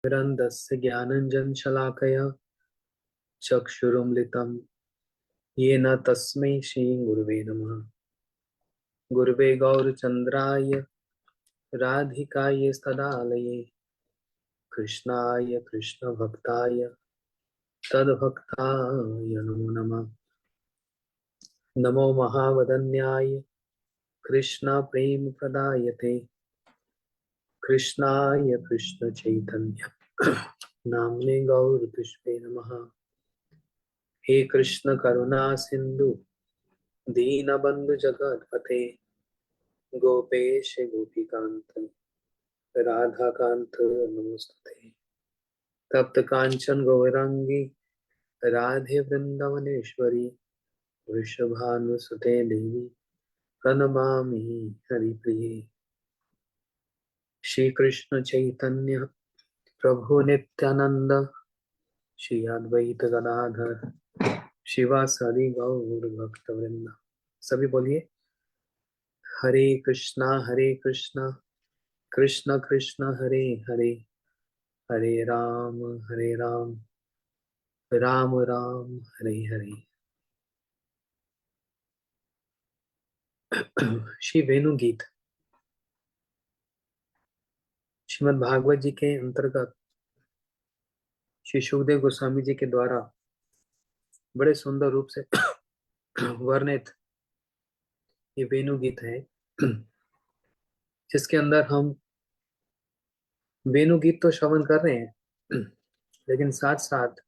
विरन्दस्य ज्ञानञ्जनशलाकया चक्षुरुन्मिलितं येन तस्मै श्रीगुरुवे नमः। गुरुवे गौरचन्द्राय राधिकाय तदालये कृष्णाय कृष्णभक्ताय तद्भक्ताय नमो नमः। नमो महावदन्याय कृष्णप्रेमप्रदायते कृष्णाय कृष्णचैतन्य नाम्ने गौरपुष्पे नमः। हे कृष्ण करुणा सिंधु दीनबंधु जगत्पते गोपेश गोपीकांत राधाकांत नमोस्तुते। तप्त कांचन गौरांगी राधे वृंदावनेश्वरी वृषभानुसुते देवी प्रणमामि हरिप्रिये। श्री कृष्ण चैतन्य प्रभु नित्यानंद श्री अद्वैत गदाधर शिवासादि गौर भक्त वृंद। सभी बोलिए हरे कृष्णा कृष्ण कृष्ण हरे हरे हरे राम राम राम हरे हरे। श्री वेणु गीत श्रीमद् भागवत जी के अंतर्गत श्री सुखदेव गोस्वामी जी के द्वारा बड़े सुंदर रूप से वर्णित ये वेणु गीत है, जिसके अंदर हम वेणु गीत तो श्रवण कर रहे हैं, लेकिन साथ साथ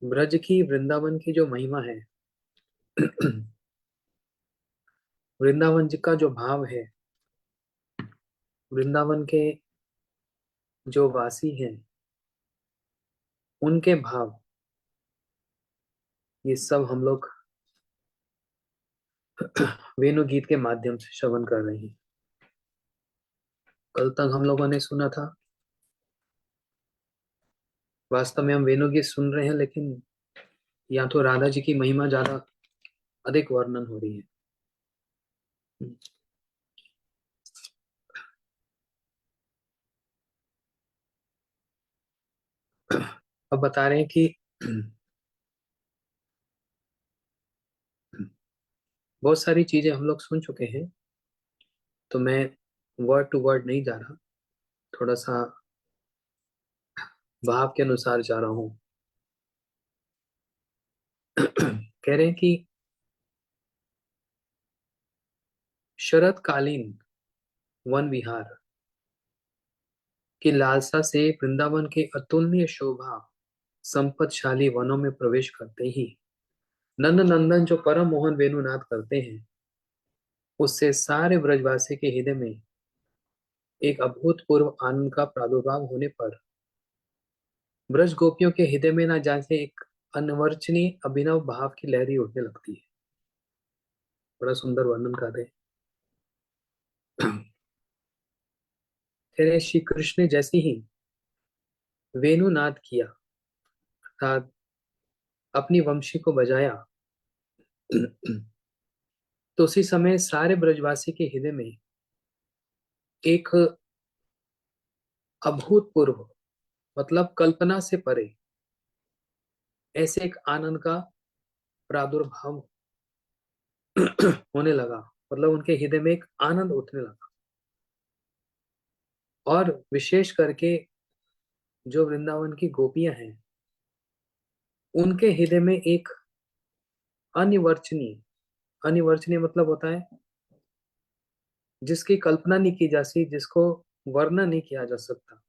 ब्रज की वृंदावन की जो महिमा है, वृंदावन जी का जो भाव है, वृंदावन के जो वासी हैं उनके भाव, ये सब हम लोग वेणु गीत के माध्यम से श्रवण कर रहे हैं। कल तक हम लोगों ने सुना था, वास्तव में हम वेणु गीत सुन रहे हैं, लेकिन या तो राधा जी की महिमा ज्यादा अधिक वर्णन हो रही है। अब बता रहे हैं कि बहुत सारी चीजें हम लोग सुन चुके हैं, तो मैं वर्ड टू वर्ड नहीं जा रहा, थोड़ा सा भाव के अनुसार जा रहा हूं। कह रहे हैं कि शरतकालीन वन विहार की लालसा से वृंदावन के अतुलनीय शोभा संपतशाली वनों में प्रवेश करते ही नंद नंदन जो परम मोहन वेणुनाद करते हैं, उससे सारे ब्रजवासी के हृदय में एक अभूतपूर्व आनंद का प्रादुर्भाव होने पर ब्रज गोपियों के हृदय में न जाने एक अनवर्चनीय अभिनव भाव की लहरी उठने लगती है। बड़ा सुंदर वर्णन कर रहे हैं। तेरे श्री कृष्ण ने जैसे ही वेणुनाद किया, अर्थात अपनी वंशी को बजाया, तो उसी समय सारे ब्रजवासी के हृदय में एक अभूतपूर्व, मतलब कल्पना से परे, ऐसे एक आनंद का प्रादुर्भाव होने लगा। मतलब उनके हृदय में एक आनंद उठने लगा, और विशेष करके जो वृंदावन की गोपियां हैं, उनके हृदय में एक अनिवर्चनीय, अनिवर्चनीय मतलब होता है जिसकी कल्पना नहीं की जा सकती, जिसको वर्णन नहीं किया जा सकता,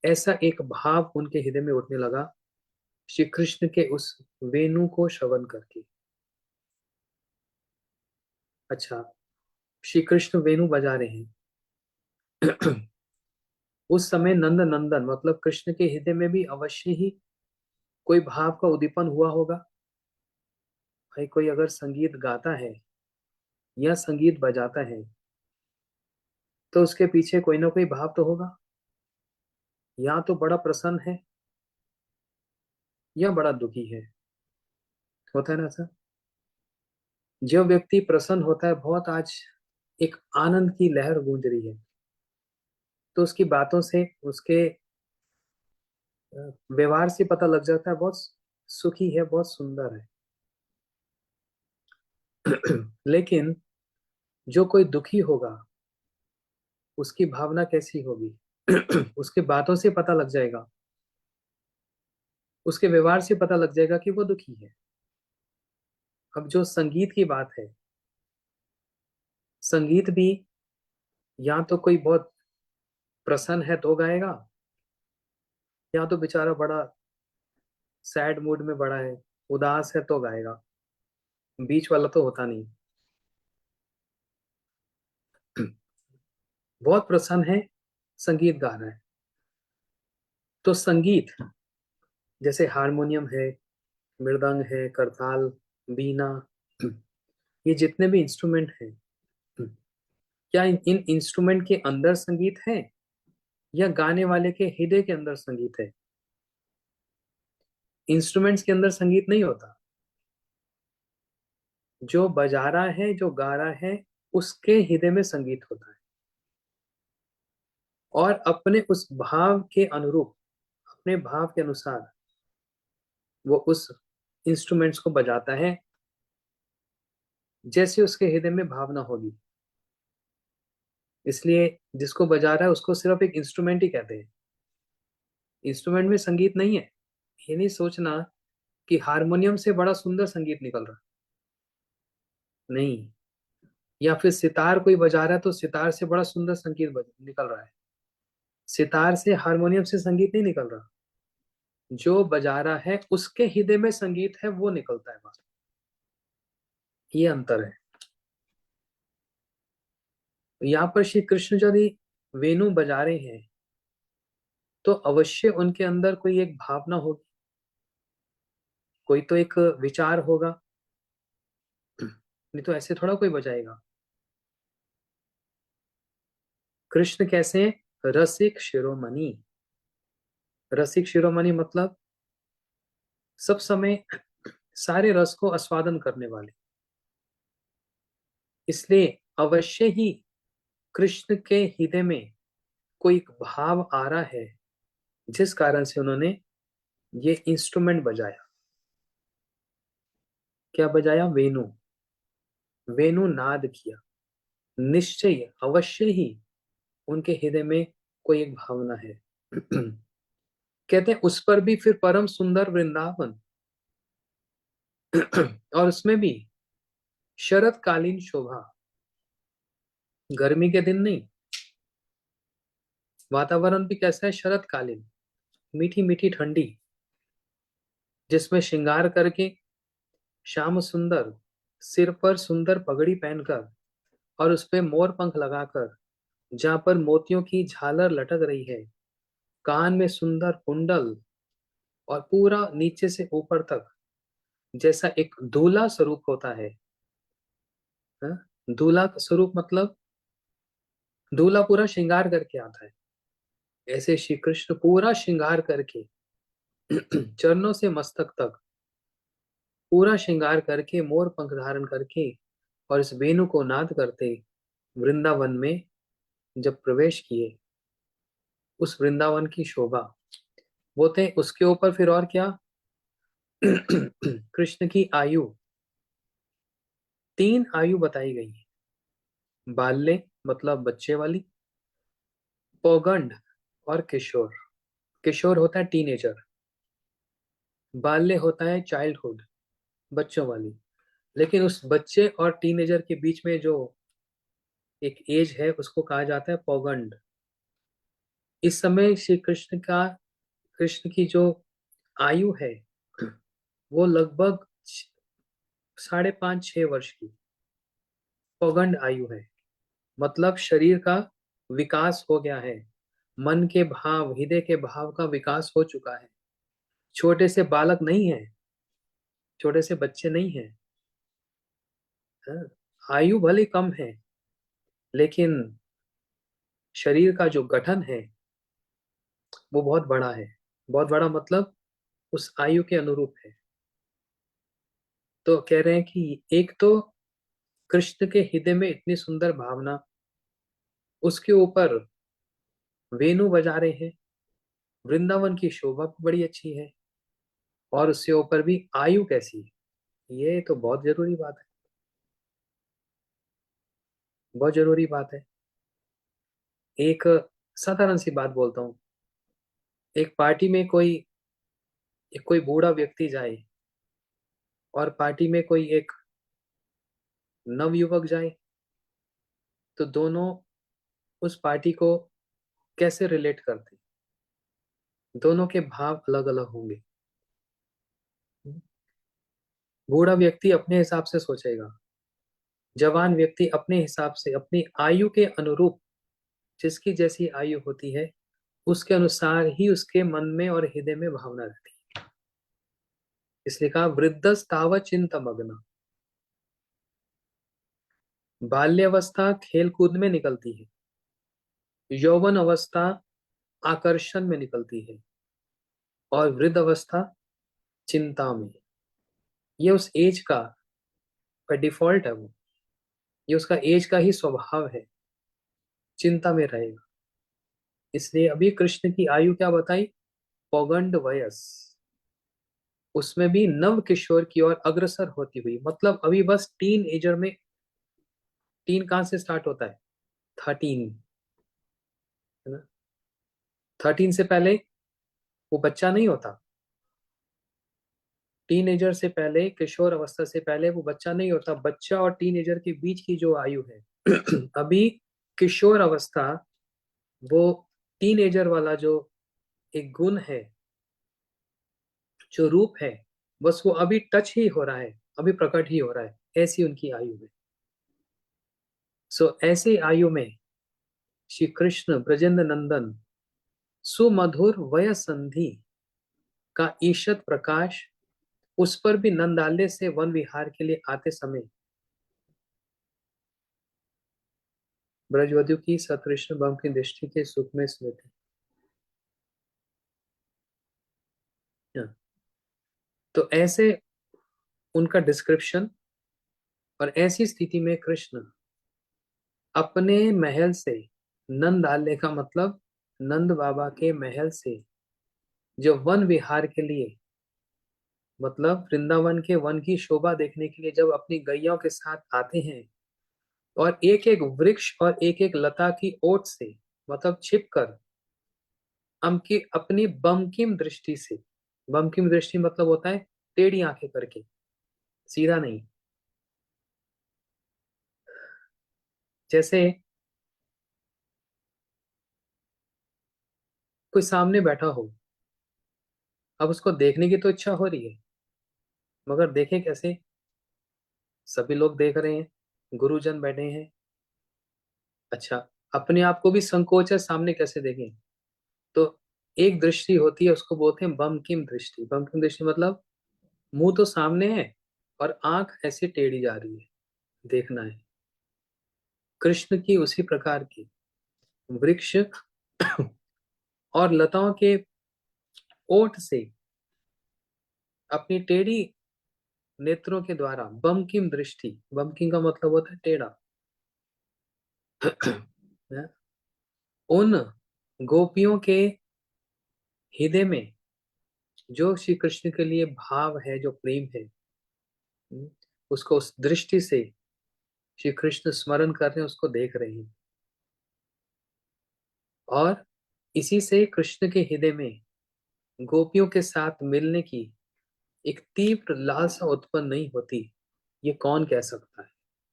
ऐसा एक भाव उनके हृदय में उठने लगा श्री कृष्ण के उस वेणु को श्रवण करके। अच्छा, श्री कृष्ण वेणु बजा रहे हैं। उस समय नंद नंदन मतलब कृष्ण के हृदय में भी अवश्य ही कोई भाव का उद्दीपन हुआ होगा। भाई, कोई अगर संगीत गाता है या संगीत बजाता है, तो उसके पीछे कोई ना कोई भाव तो होगा। या तो बड़ा प्रसन्न है या बड़ा दुखी है, होता है ना सर। जो व्यक्ति प्रसन्न होता है, बहुत आज एक आनंद की लहर गूंज रही है, तो उसकी बातों से, उसके व्यवहार से पता लग जाता है बहुत सुखी है, बहुत सुंदर है। लेकिन जो कोई दुखी होगा उसकी भावना कैसी होगी? उसके बातों से पता लग जाएगा, उसके व्यवहार से पता लग जाएगा कि वो दुखी है। अब जो संगीत की बात है, संगीत भी या तो कोई बहुत प्रसन्न है तो गाएगा, या तो बेचारा बड़ा सैड मूड में बड़ा है, उदास है तो गाएगा। बीच वाला तो होता नहीं। बहुत प्रसन्न है, संगीत गा रहा है। तो संगीत जैसे हारमोनियम है, मृदंग है, करताल, बीना, ये जितने भी इंस्ट्रूमेंट हैं, क्या इन इंस्ट्रूमेंट के अंदर संगीत है या गाने वाले के हृदय के अंदर संगीत है? इंस्ट्रूमेंट्स के अंदर संगीत नहीं होता। जो बजा रहा है, जो गा रहा है, उसके हृदय में संगीत होता है, और अपने उस भाव के अनुरूप, अपने भाव के अनुसार वो उस इंस्ट्रूमेंट्स को बजाता है, जैसे उसके हृदय में भावना होगी। इसलिए जिसको बजा रहा है उसको सिर्फ एक इंस्ट्रूमेंट ही कहते हैं। इंस्ट्रूमेंट में संगीत नहीं है। ये नहीं सोचना कि हारमोनियम से बड़ा सुंदर संगीत निकल रहा है, नहीं। या फिर सितार कोई बजा रहा है तो सितार से बड़ा सुंदर संगीत निकल रहा है। सितार से, हारमोनियम से संगीत नहीं निकल रहा। जो बजा रहा है उसके हृदय में संगीत है, वो निकलता है बस। ये अंतर है। यहाँ पर श्री कृष्ण यदि वेणु बजा रहे हैं तो अवश्य उनके अंदर कोई एक भावना होगी, कोई तो एक विचार होगा, नहीं तो ऐसे थोड़ा कोई बजाएगा। कृष्ण कैसे हैं? रसिक शिरोमणि। रसिक शिरोमणि मतलब सब समय सारे रस को आस्वादन करने वाले। इसलिए अवश्य ही कृष्ण के हृदय में कोई एक भाव आ रहा है, जिस कारण से उन्होंने ये इंस्ट्रूमेंट बजाया। क्या बजाया? वेणु। वेणु नाद किया। निश्चय अवश्य ही उनके हृदय में कोई एक भावना है। कहते हैं उस पर भी फिर परम सुंदर वृंदावन, और उसमें भी शरत कालीन शोभा। गर्मी के दिन नहीं, वातावरण भी कैसा है? शरत कालीन, मीठी मीठी ठंडी, जिसमें श्रृंगार करके श्याम सुंदर, सिर पर सुंदर पगड़ी पहनकर और उस पे मोर पंख लगाकर, जहां पर मोतियों की झालर लटक रही है, कान में सुंदर कुंडल, और पूरा नीचे से ऊपर तक जैसा एक दूल्हा स्वरूप होता है। हाँ? दूल्हा स्वरूप मतलब दूल्हा पूरा श्रृंगार करके आता है, ऐसे श्री कृष्ण पूरा श्रृंगार करके चरणों से मस्तक तक पूरा श्रृंगार करके, मोर पंख धारण करके, और इस वेणु को नाद करते वृंदावन में जब प्रवेश किए, उस वृंदावन की शोभा वो थे। उसके ऊपर फिर और क्या? कृष्ण की आयु, तीन आयु बताई गई है। बाल्य मतलब बच्चे वाली, पौगंड और किशोर। किशोर होता है टीनेजर, बाल्य होता है चाइल्डहुड, बच्चों वाली। लेकिन उस बच्चे और टीनेजर के बीच में जो एक एज है उसको कहा जाता है पौगंड। इस समय श्री कृष्ण का, कृष्ण की जो आयु है वो लगभग 5.5-6 वर्ष की पौगंड आयु है। मतलब शरीर का विकास हो गया है, मन के भाव, हृदय के भाव का विकास हो चुका है। छोटे से बालक नहीं है, छोटे से बच्चे नहीं है। हाँ? आयु भले कम है, लेकिन शरीर का जो गठन है वो बहुत बड़ा है। बहुत बड़ा मतलब उस आयु के अनुरूप है। तो कह रहे हैं कि एक तो कृष्ण के हृदय में इतनी सुंदर भावना, उसके ऊपर वेणु बजा रहे हैं, वृंदावन की शोभा भी बड़ी अच्छी है, और उससे ऊपर भी आयु कैसी है। ये तो बहुत जरूरी बात है, बहुत जरूरी बात है। एक साधारण सी बात बोलता हूँ। एक पार्टी में कोई बूढ़ा व्यक्ति जाए, और पार्टी में कोई एक नवयुवक जाए, तो दोनों उस पार्टी को कैसे रिलेट करते, दोनों के भाव अलग अलग होंगे। बूढ़ा व्यक्ति अपने हिसाब से सोचेगा, जवान व्यक्ति अपने हिसाब से, अपनी आयु के अनुरूप, जिसकी जैसी आयु होती है उसके अनुसार ही उसके मन में और हृदय में भावना रहती है। इसलिए कहा वृद्धस्तावत चिंतमग्न। बाल्यावस्था खेल कूद में निकलती है, यौवन अवस्था आकर्षण में निकलती है, और वृद्ध अवस्था चिंता में। ये उस एज का डिफॉल्ट है, वो ये उसका एज का ही स्वभाव है, चिंता में रहेगा। इसलिए अभी कृष्ण की आयु क्या बताई, पौगंड वयस, उसमें भी नव किशोर की ओर अग्रसर होती हुई, मतलब अभी बस टीन एजर में। टीन कहाँ से स्टार्ट होता है, 13, है ना। 13 से पहले वो बच्चा नहीं होता, टीनेजर से पहले, किशोर अवस्था से पहले वो बच्चा नहीं होता। बच्चा और टीनेजर के बीच की जो आयु है अभी किशोर अवस्था, वो टीनेजर वाला जो एक गुण है, जो रूप है, बस वो अभी टच ही हो रहा है, अभी प्रकट ही हो रहा है, ऐसी उनकी आयु है। सो ऐसे आयु में श्री कृष्ण ब्रजेंद्र नंदन सुमधुर वय संधि का ईशत प्रकाश, उस पर भी नंदालय से वन विहार के लिए आते समय ब्रजवधु की सकृष्ण बम की दृष्टि के सुख में स्मृति। हाँ, तो ऐसे उनका डिस्क्रिप्शन, और ऐसी स्थिति में कृष्ण अपने महल से, नंदालय का मतलब नंद बाबा के महल से, जो वन विहार के लिए, मतलब वृंदावन के वन की शोभा देखने के लिए जब अपनी गैयों के साथ आते हैं, और एक एक वृक्ष और एक एक लता की ओट से, मतलब छिपकर, हमकी अपनी बमकिम दृष्टि से, बमकिम दृष्टि मतलब होता है टेढ़ी आंखें करके, सीधा नहीं। जैसे कोई सामने बैठा हो, अब उसको देखने की तो इच्छा हो रही है, मगर देखे कैसे, सभी लोग देख रहे हैं, गुरुजन बैठे हैं। अच्छा, अपने आप को भी संकोच है, सामने कैसे देखें। तो एक दृष्टि होती है, उसको बोलते हैं बमकिम दृष्टि। बमकिम दृष्टि मतलब मुंह तो सामने है और आंख ऐसे टेढ़ी जा रही है, देखना है। कृष्ण की उसी प्रकार की वृक्ष और लताओं के ओट से अपनी टेढ़ी नेत्रों के द्वारा, बमकिम दृष्टि, बमकिम का मतलब होता है टेढ़ा, उन गोपियों के हृदय में जो श्री कृष्ण के लिए भाव है, जो प्रेम है, उसको उस दृष्टि से श्री कृष्ण स्मरण कर रहे हैं, उसको देख रहे हैं। और इसी से कृष्ण के हृदय में गोपियों के साथ मिलने की एक तीव्र लालसा उत्पन्न नहीं होती। ये कौन कह सकता है,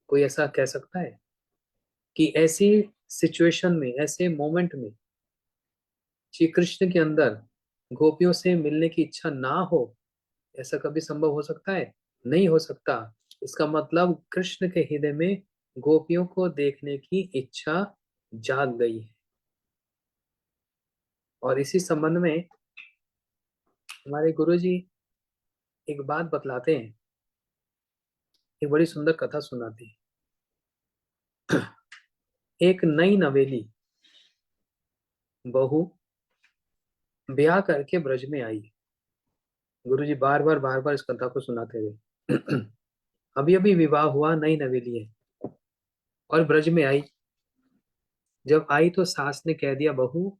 कोई ऐसा कह सकता है कि ऐसी सिचुएशन में, ऐसे मोमेंट में श्री कृष्ण के अंदर गोपियों से मिलने की इच्छा ना हो? ऐसा कभी संभव हो सकता है? नहीं हो सकता। इसका मतलब कृष्ण के हृदय में गोपियों को देखने की इच्छा जाग गई है। और इसी संबंध में हमारे गुरु जी एक बात बतलाते हैं, एक बड़ी सुंदर कथा सुनाते हैं। एक नई नवेली बहू ब्याह करके ब्रज में आई। गुरु जी बार बार इस कथा को सुनाते रहे। अभी अभी विवाह हुआ, नई नवेली है, और ब्रज में आई। जब आई तो सास ने कह दिया, बहू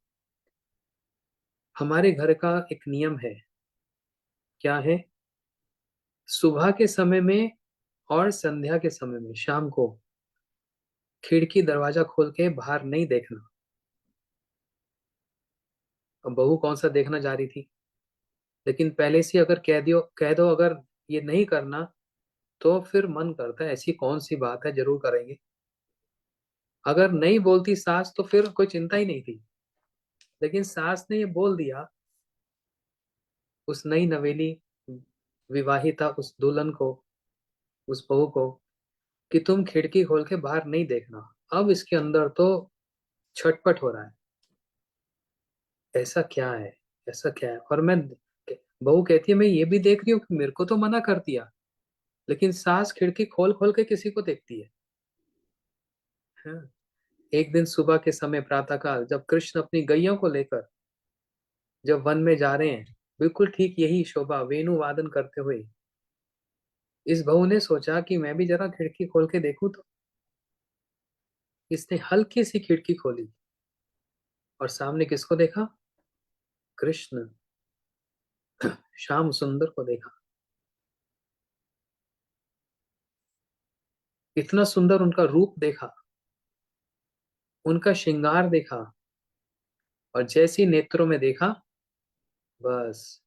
हमारे घर का एक नियम है। क्या है? सुबह के समय में और संध्या के समय में, शाम को खिड़की दरवाजा खोल के बाहर नहीं देखना। अब बहू कौन सा देखना जा रही थी, लेकिन पहले से अगर कह दो अगर ये नहीं करना, तो फिर मन करता है ऐसी कौन सी बात है, जरूर करेंगे। अगर नहीं बोलती सास तो फिर कोई चिंता ही नहीं थी, लेकिन सास ने ये बोल दिया उस नई नवेली विवाहिता उस दुल्हन को, उस बहू को, कि तुम खिड़की खोल के बाहर नहीं देखना। अब इसके अंदर तो छटपट हो रहा है, ऐसा क्या है, ऐसा क्या है। और मैं, बहू कहती है मैं ये भी देख रही हूँ कि मेरे को तो मना कर दिया, लेकिन सास खिड़की खोल खोल के किसी को देखती है। हाँ। एक दिन सुबह के समय प्रातःकाल जब कृष्ण अपनी गैयों को लेकर जब वन में जा रहे हैं, बिल्कुल ठीक यही शोभा वेणु वादन करते हुए, इस बहू ने सोचा कि मैं भी जरा खिड़की खोल के देखूं, तो इसने हल्की सी खिड़की खोली और सामने किसको देखा? कृष्ण, श्याम सुंदर को देखा। इतना सुंदर उनका रूप देखा, उनका श्रृंगार देखा, और जैसी नेत्रों में देखा, बस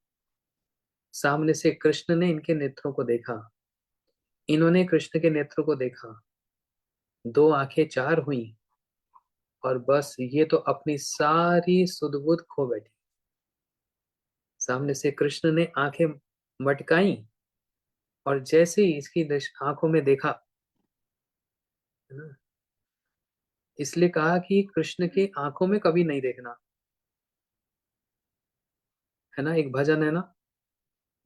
सामने से कृष्ण ने इनके नेत्रों को देखा, इन्होंने कृष्ण के नेत्रों को देखा, दो आंखें चार हुई, और बस ये तो अपनी सारी सुध-बुध खो बैठी। सामने से कृष्ण ने आंखें मटकाई, और जैसे ही इसकी आंखों में देखा, है ना, इसलिए कहा कि कृष्ण की आंखों में कभी नहीं देखना। है ना, एक भजन है ना,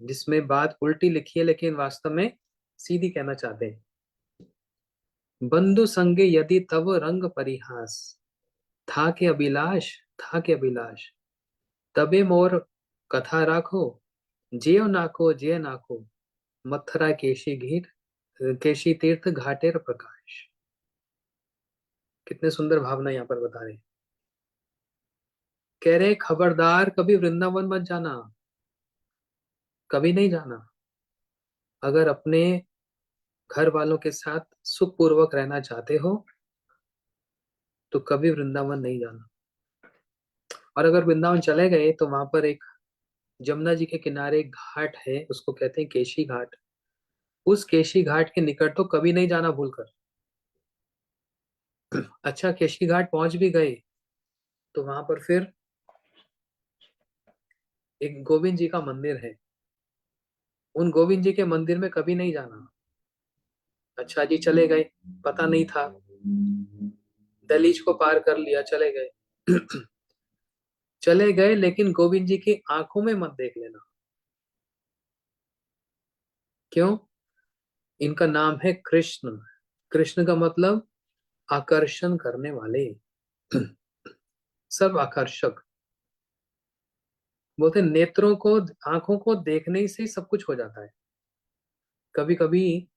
जिसमें बात उल्टी लिखी है लेकिन वास्तव में सीधी कहना चाहते हैं। बंधु संगे यदि तव रंग परिहास, था के अभिलाष, था के अभिलाष, तबे मोर कथा राखो, जेव नाको जय नाको, मथुरा केशी घीर, केशी तीर्थ घाटेर प्रकाश। कितने सुंदर भावना यहाँ पर बता रहे हैं। कह रहे खबरदार कभी वृंदावन मत जाना, कभी नहीं जाना। अगर अपने घर वालों के साथ सुखपूर्वक रहना चाहते हो, तो कभी वृंदावन नहीं जाना। और अगर वृंदावन चले गए तो वहां पर एक जमुना जी के किनारे एक घाट है, उसको कहते हैं केशी घाट। उस केशी घाट के निकट तो कभी नहीं जाना भूलकर। अच्छा, केशी घाट पहुंच भी गए तो वहां पर फिर एक गोविंद जी का मंदिर है, उन गोविंद जी के मंदिर में कभी नहीं जाना। अच्छा जी, चले गए, पता नहीं था, दलीच को पार कर लिया, चले गए। चले गए, लेकिन गोविंद जी की आंखों में मत देख लेना। क्यों? इनका नाम है कृष्ण। कृष्ण का मतलब आकर्षण करने वाले, सब आकर्षक। बोलते नेत्रों को, आंखों को देखने से ही सब कुछ हो जाता है। कभी कभी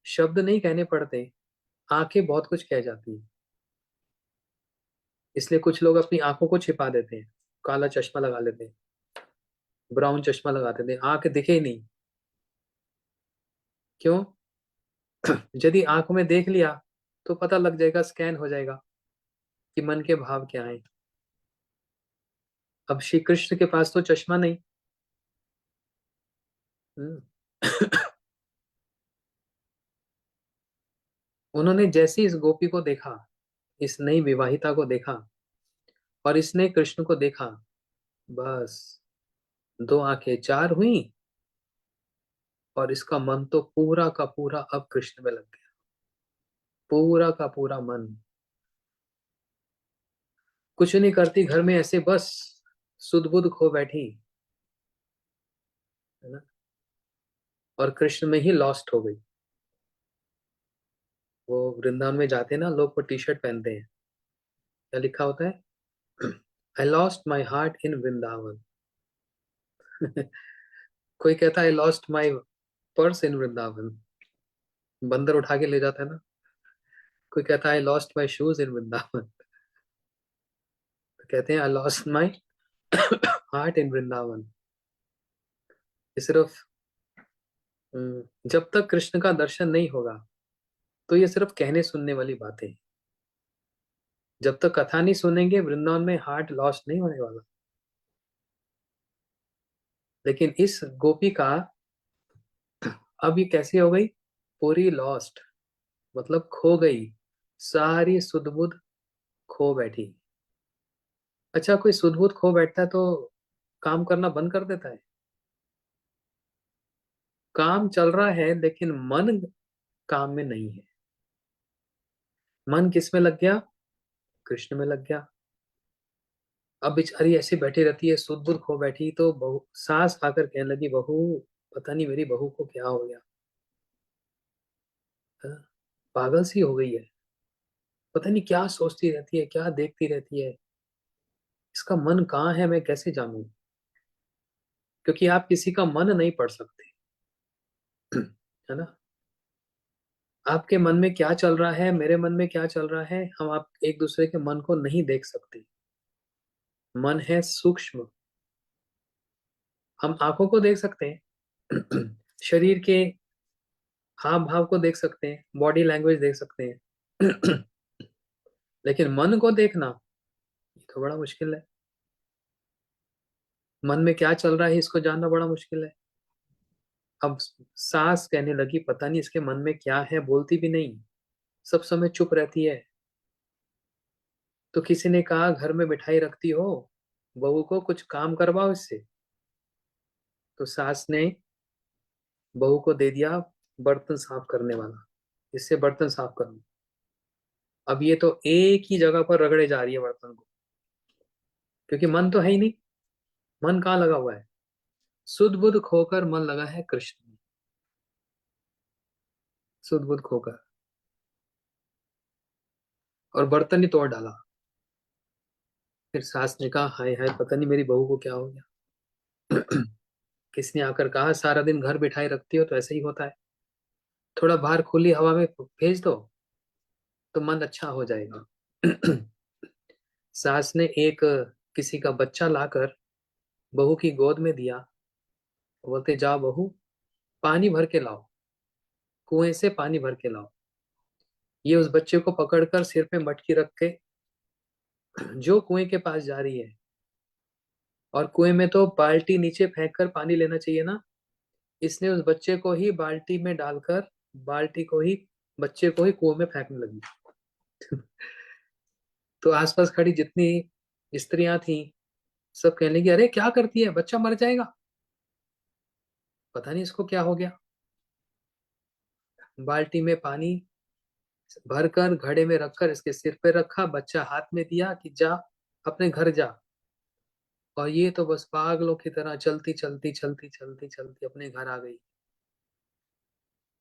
शब्द नहीं कहने पड़ते, आंखें बहुत कुछ कह जाती हैं। इसलिए कुछ लोग अपनी आंखों को छिपा देते हैं, काला चश्मा लगा लेते हैं, ब्राउन चश्मा लगा देते हैं, आंख दिखे ही नहीं। क्यों? यदि आंखों में देख लिया तो पता लग जाएगा, स्कैन हो जाएगा कि मन के भाव क्या है। अब श्री कृष्ण के पास तो चश्मा नहीं। हम्म। उन्होंने जैसे इस गोपी को देखा, इस नई विवाहिता को देखा, और इसने कृष्ण को देखा, बस दो आंखें चार हुई, और इसका मन तो पूरा का पूरा अब कृष्ण में लग गया, पूरा का पूरा मन। कुछ नहीं करती घर में, ऐसे बस सुध बुध खो बैठी, है ना, और कृष्ण में ही लॉस्ट हो गई। वो वृंदावन में जाते हैं ना लोग, वो टी शर्ट पहनते हैं, क्या लिखा होता है? I lost my heart in Vrindavan. कोई कहता है आई लॉस्ट माई पर्स इन वृंदावन, बंदर उठा के ले जाता है ना। कोई कहता है I lost my shoes in Vrindavan, तो कहते हैं I lost my heart in Vrindavan. ये सिर्फ जब तक कृष्ण का दर्शन नहीं होगा तो ये सिर्फ कहने सुनने वाली बातें हैं। जब तक कथा नहीं सुनेंगे वृंदावन में हार्ट लॉस्ट नहीं होने वाला। लेकिन इस गोपी का अब ये कैसे हो गई, पूरी लॉस्ट, मतलब खो गई, सारी सुध बुध खो बैठी। अच्छा, कोई सुध बुध खो बैठता है तो काम करना बंद कर देता है? काम चल रहा है लेकिन मन काम में नहीं है। मन किस में लग गया? कृष्ण में लग गया। अब बेचारी ऐसे बैठी रहती है, सुध बुध खो बैठी, तो बहू सास आकर कहने लगी, बहू पता नहीं मेरी बहू को क्या हो गया, हाँ, पागल सी हो गई है, पता नहीं क्या सोचती रहती है, क्या देखती रहती है, इसका मन कहाँ है, मैं कैसे जानूं? क्योंकि आप किसी का मन नहीं पढ़ सकते, है ना। आपके मन में क्या चल रहा है, मेरे मन में क्या चल रहा है, हम आप एक दूसरे के मन को नहीं देख सकते। मन है सूक्ष्म। हम आंखों को देख सकते हैं, शरीर के हाव भाव को देख सकते हैं, बॉडी लैंग्वेज देख सकते हैं, लेकिन मन को देखना ये तो बड़ा मुश्किल है। मन में क्या चल रहा है इसको जानना बड़ा मुश्किल है। अब सास कहने लगी, पता नहीं इसके मन में क्या है, बोलती भी नहीं, सब समय चुप रहती है। तो किसी ने कहा, घर में बिठाई रखती हो बहू को, कुछ काम करवाओ इससे। तो सास ने बहू को दे दिया बर्तन साफ करने वाला, इससे बर्तन साफ करो। अब ये तो एक ही जगह पर रगड़े जा रही है बर्तन को, क्योंकि मन तो है ही नहीं। मन कहाँ लगा हुआ है? सुध बुध खोकर मन लगा है कृष्ण में, सुध बुध खोकर, और बर्तन ही तोड़ डाला। फिर सास ने कहा, हाय हाय पता नहीं मेरी बहू को क्या हो गया। किसने आकर कहा, सारा दिन घर बिठाए रखती हो तो ऐसे ही होता है, थोड़ा बाहर खुली हवा में भेज दो तो मन अच्छा हो जाएगा। सास ने एक किसी का बच्चा लाकर बहू की गोद में दिया, बोलते जाओ बहू पानी भर के लाओ, कुएं से पानी भर के लाओ। ये उस बच्चे को पकड़कर सिर पे मटकी रख के जो कुएं के पास जा रही है, और कुएं में तो बाल्टी नीचे फेंक कर पानी लेना चाहिए ना, इसने उस बच्चे को ही बाल्टी में डालकर, बाल्टी को ही, बच्चे को ही कुएं में फेंकने लगी। तो आसपास खड़ी जितनी स्त्रियां थी सब कहने लगी, अरे क्या करती है, बच्चा मर जाएगा, पता नहीं इसको क्या हो गया। बाल्टी में पानी भरकर घड़े में रखकर इसके सिर पे रखा, बच्चा हाथ में दिया कि जा अपने घर जा, और ये तो बस पागलों की तरह चलती चलती चलती चलती चलती अपने घर आ गई।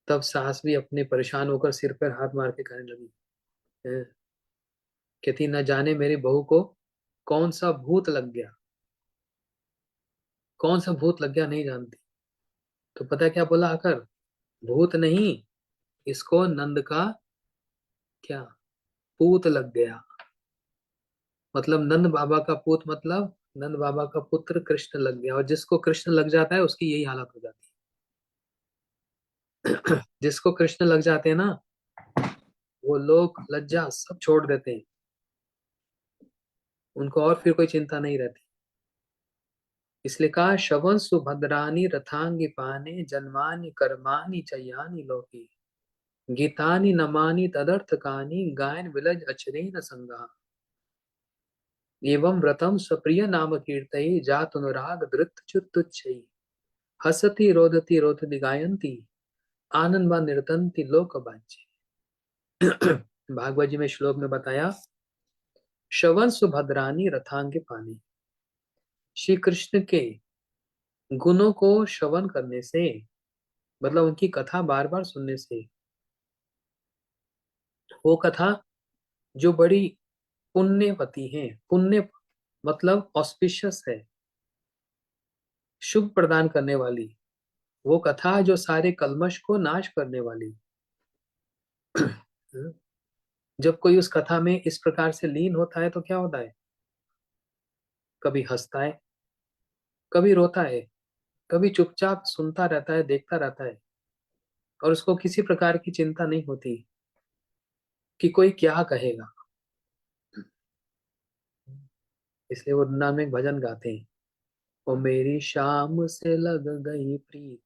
तब सास भी अपने परेशान होकर सिर पर हाथ मार के कहने लगी, "हैं?" कहती, न जाने मेरी बहू को कौन सा भूत लग गया, कौन सा भूत लग गया नहीं जानती। तो पता है क्या बोला आकर, भूत नहीं, इसको नंद का क्या पूत लग गया। मतलब नंद बाबा का पूत, मतलब नंद बाबा का पुत्र कृष्ण लग गया, और जिसको कृष्ण लग जाता है उसकी यही हालत हो जाती है। जिसको कृष्ण लग जाते हैं ना, वो लोग लज्जा सब छोड़ देते हैं, उनको और फिर कोई चिंता नहीं रहती। इसलिए कहा, श्रवण सुभद्रानी रथांगी पाने जन्मानि कर्माणि चयानि लोके, गीतानि नमानि तदर्थकानि गायन विलज अचरेन संगा, एवं व्रतम स्वप्रिय नाम कीर्तये जातुनुराग धृत च्युतुच्छई, हसति रोदति रोदति गायन्ति आनंद निर्तंति लोक बांचे। भागवत जी में श्लोक में बताया, श्रवण सुभद्रानी रथांगे पानी, श्री कृष्ण के गुणों को श्रवण करने से, मतलब उनकी कथा बार बार सुनने से, वो कथा जो बड़ी पुण्यवती है, पुण्य मतलब ऑस्पिशियस है, शुभ प्रदान करने वाली, वो कथा जो सारे कल्मश को नाश करने वाली। जब कोई उस कथा में इस प्रकार से लीन होता है तो क्या होता है, कभी हंसता है, कभी रोता है, कभी चुपचाप सुनता रहता है, देखता रहता है, और उसको किसी प्रकार की चिंता नहीं होती कि कोई क्या कहेगा। इसलिए वो वृंदावन में एक भजन गाते हैं, ओ मेरी शाम से लग गई प्रीत,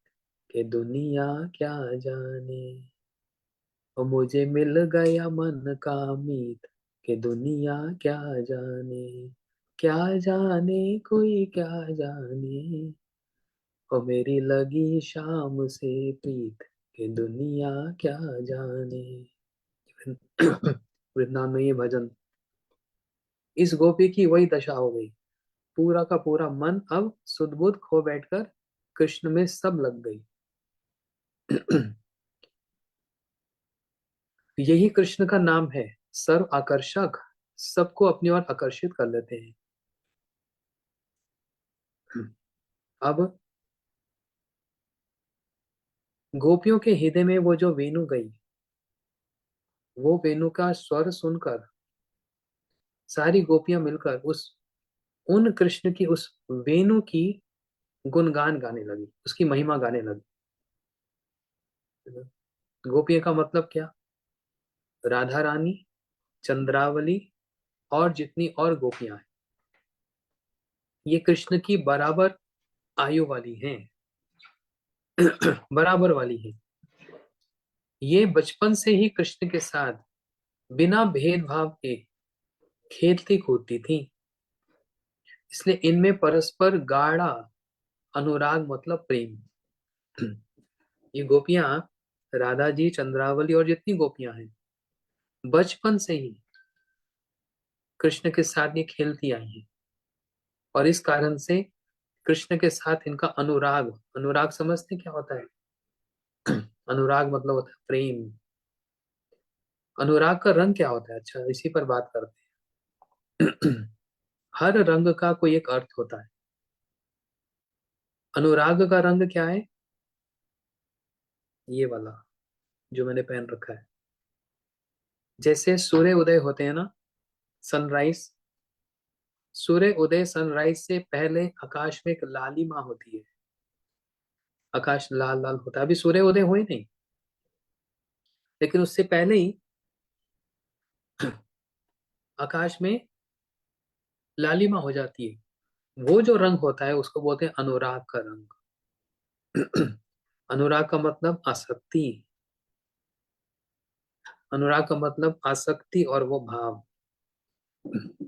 के दुनिया क्या जाने, ओ मुझे मिल गया मन का मीत, के दुनिया क्या जाने, क्या जाने कोई क्या जाने, ओ मेरी लगी शाम से प्रीत, के दुनिया क्या जाने। वृंदावन में ये भजन, इस गोपी की वही दशा हो गई, पूरा का पूरा मन अब सुध बुध खो बैठकर कृष्ण में सब लग गई। यही कृष्ण का नाम है, सर्व आकर्षक, सबको अपनी ओर आकर्षित कर लेते हैं। अब गोपियों के हृदय में वो जो वेणु गई, वो वेणु का स्वर सुनकर सारी गोपियां मिलकर उस उन कृष्ण की उस वेणु की गुणगान गाने लगी, उसकी महिमा गाने लगी। गोपियों का मतलब क्या? राधा रानी, चंद्रावली और जितनी और गोपियां हैं, ये कृष्ण की बराबर आयु वाली हैं। बराबर वाली हैं। ये बचपन से ही कृष्ण के साथ बिना भेदभाव के खेलती कूदती थी, इसलिए इनमें परस्पर गाढ़ा अनुराग मतलब प्रेम। ये गोपियां, राधा जी, चंद्रावली और जितनी गोपियां हैं, बचपन से ही कृष्ण के साथ ये खेलती आई हैं, और इस कारण से कृष्ण के साथ इनका अनुराग, अनुराग समझते क्या होता है? अनुराग मतलब होता है प्रेम। अनुराग का रंग क्या होता है? अच्छा, इसी पर बात करते हैं। हर रंग का कोई एक अर्थ होता है। अनुराग का रंग क्या है? ये वाला जो मैंने पहन रखा है। जैसे सूर्य उदय होते हैं ना, सनराइज, सूर्य उदय सनराइज से पहले आकाश में एक लालिमा होती है, आकाश लाल लाल होता है। अभी सूर्य उदय हुए नहीं, लेकिन उससे पहले ही आकाश में लालिमा हो जाती है। वो जो रंग होता है उसको बोलते हैं अनुराग का रंग। अनुराग का मतलब आसक्ति, अनुराग का मतलब आसक्ति और वो भाव,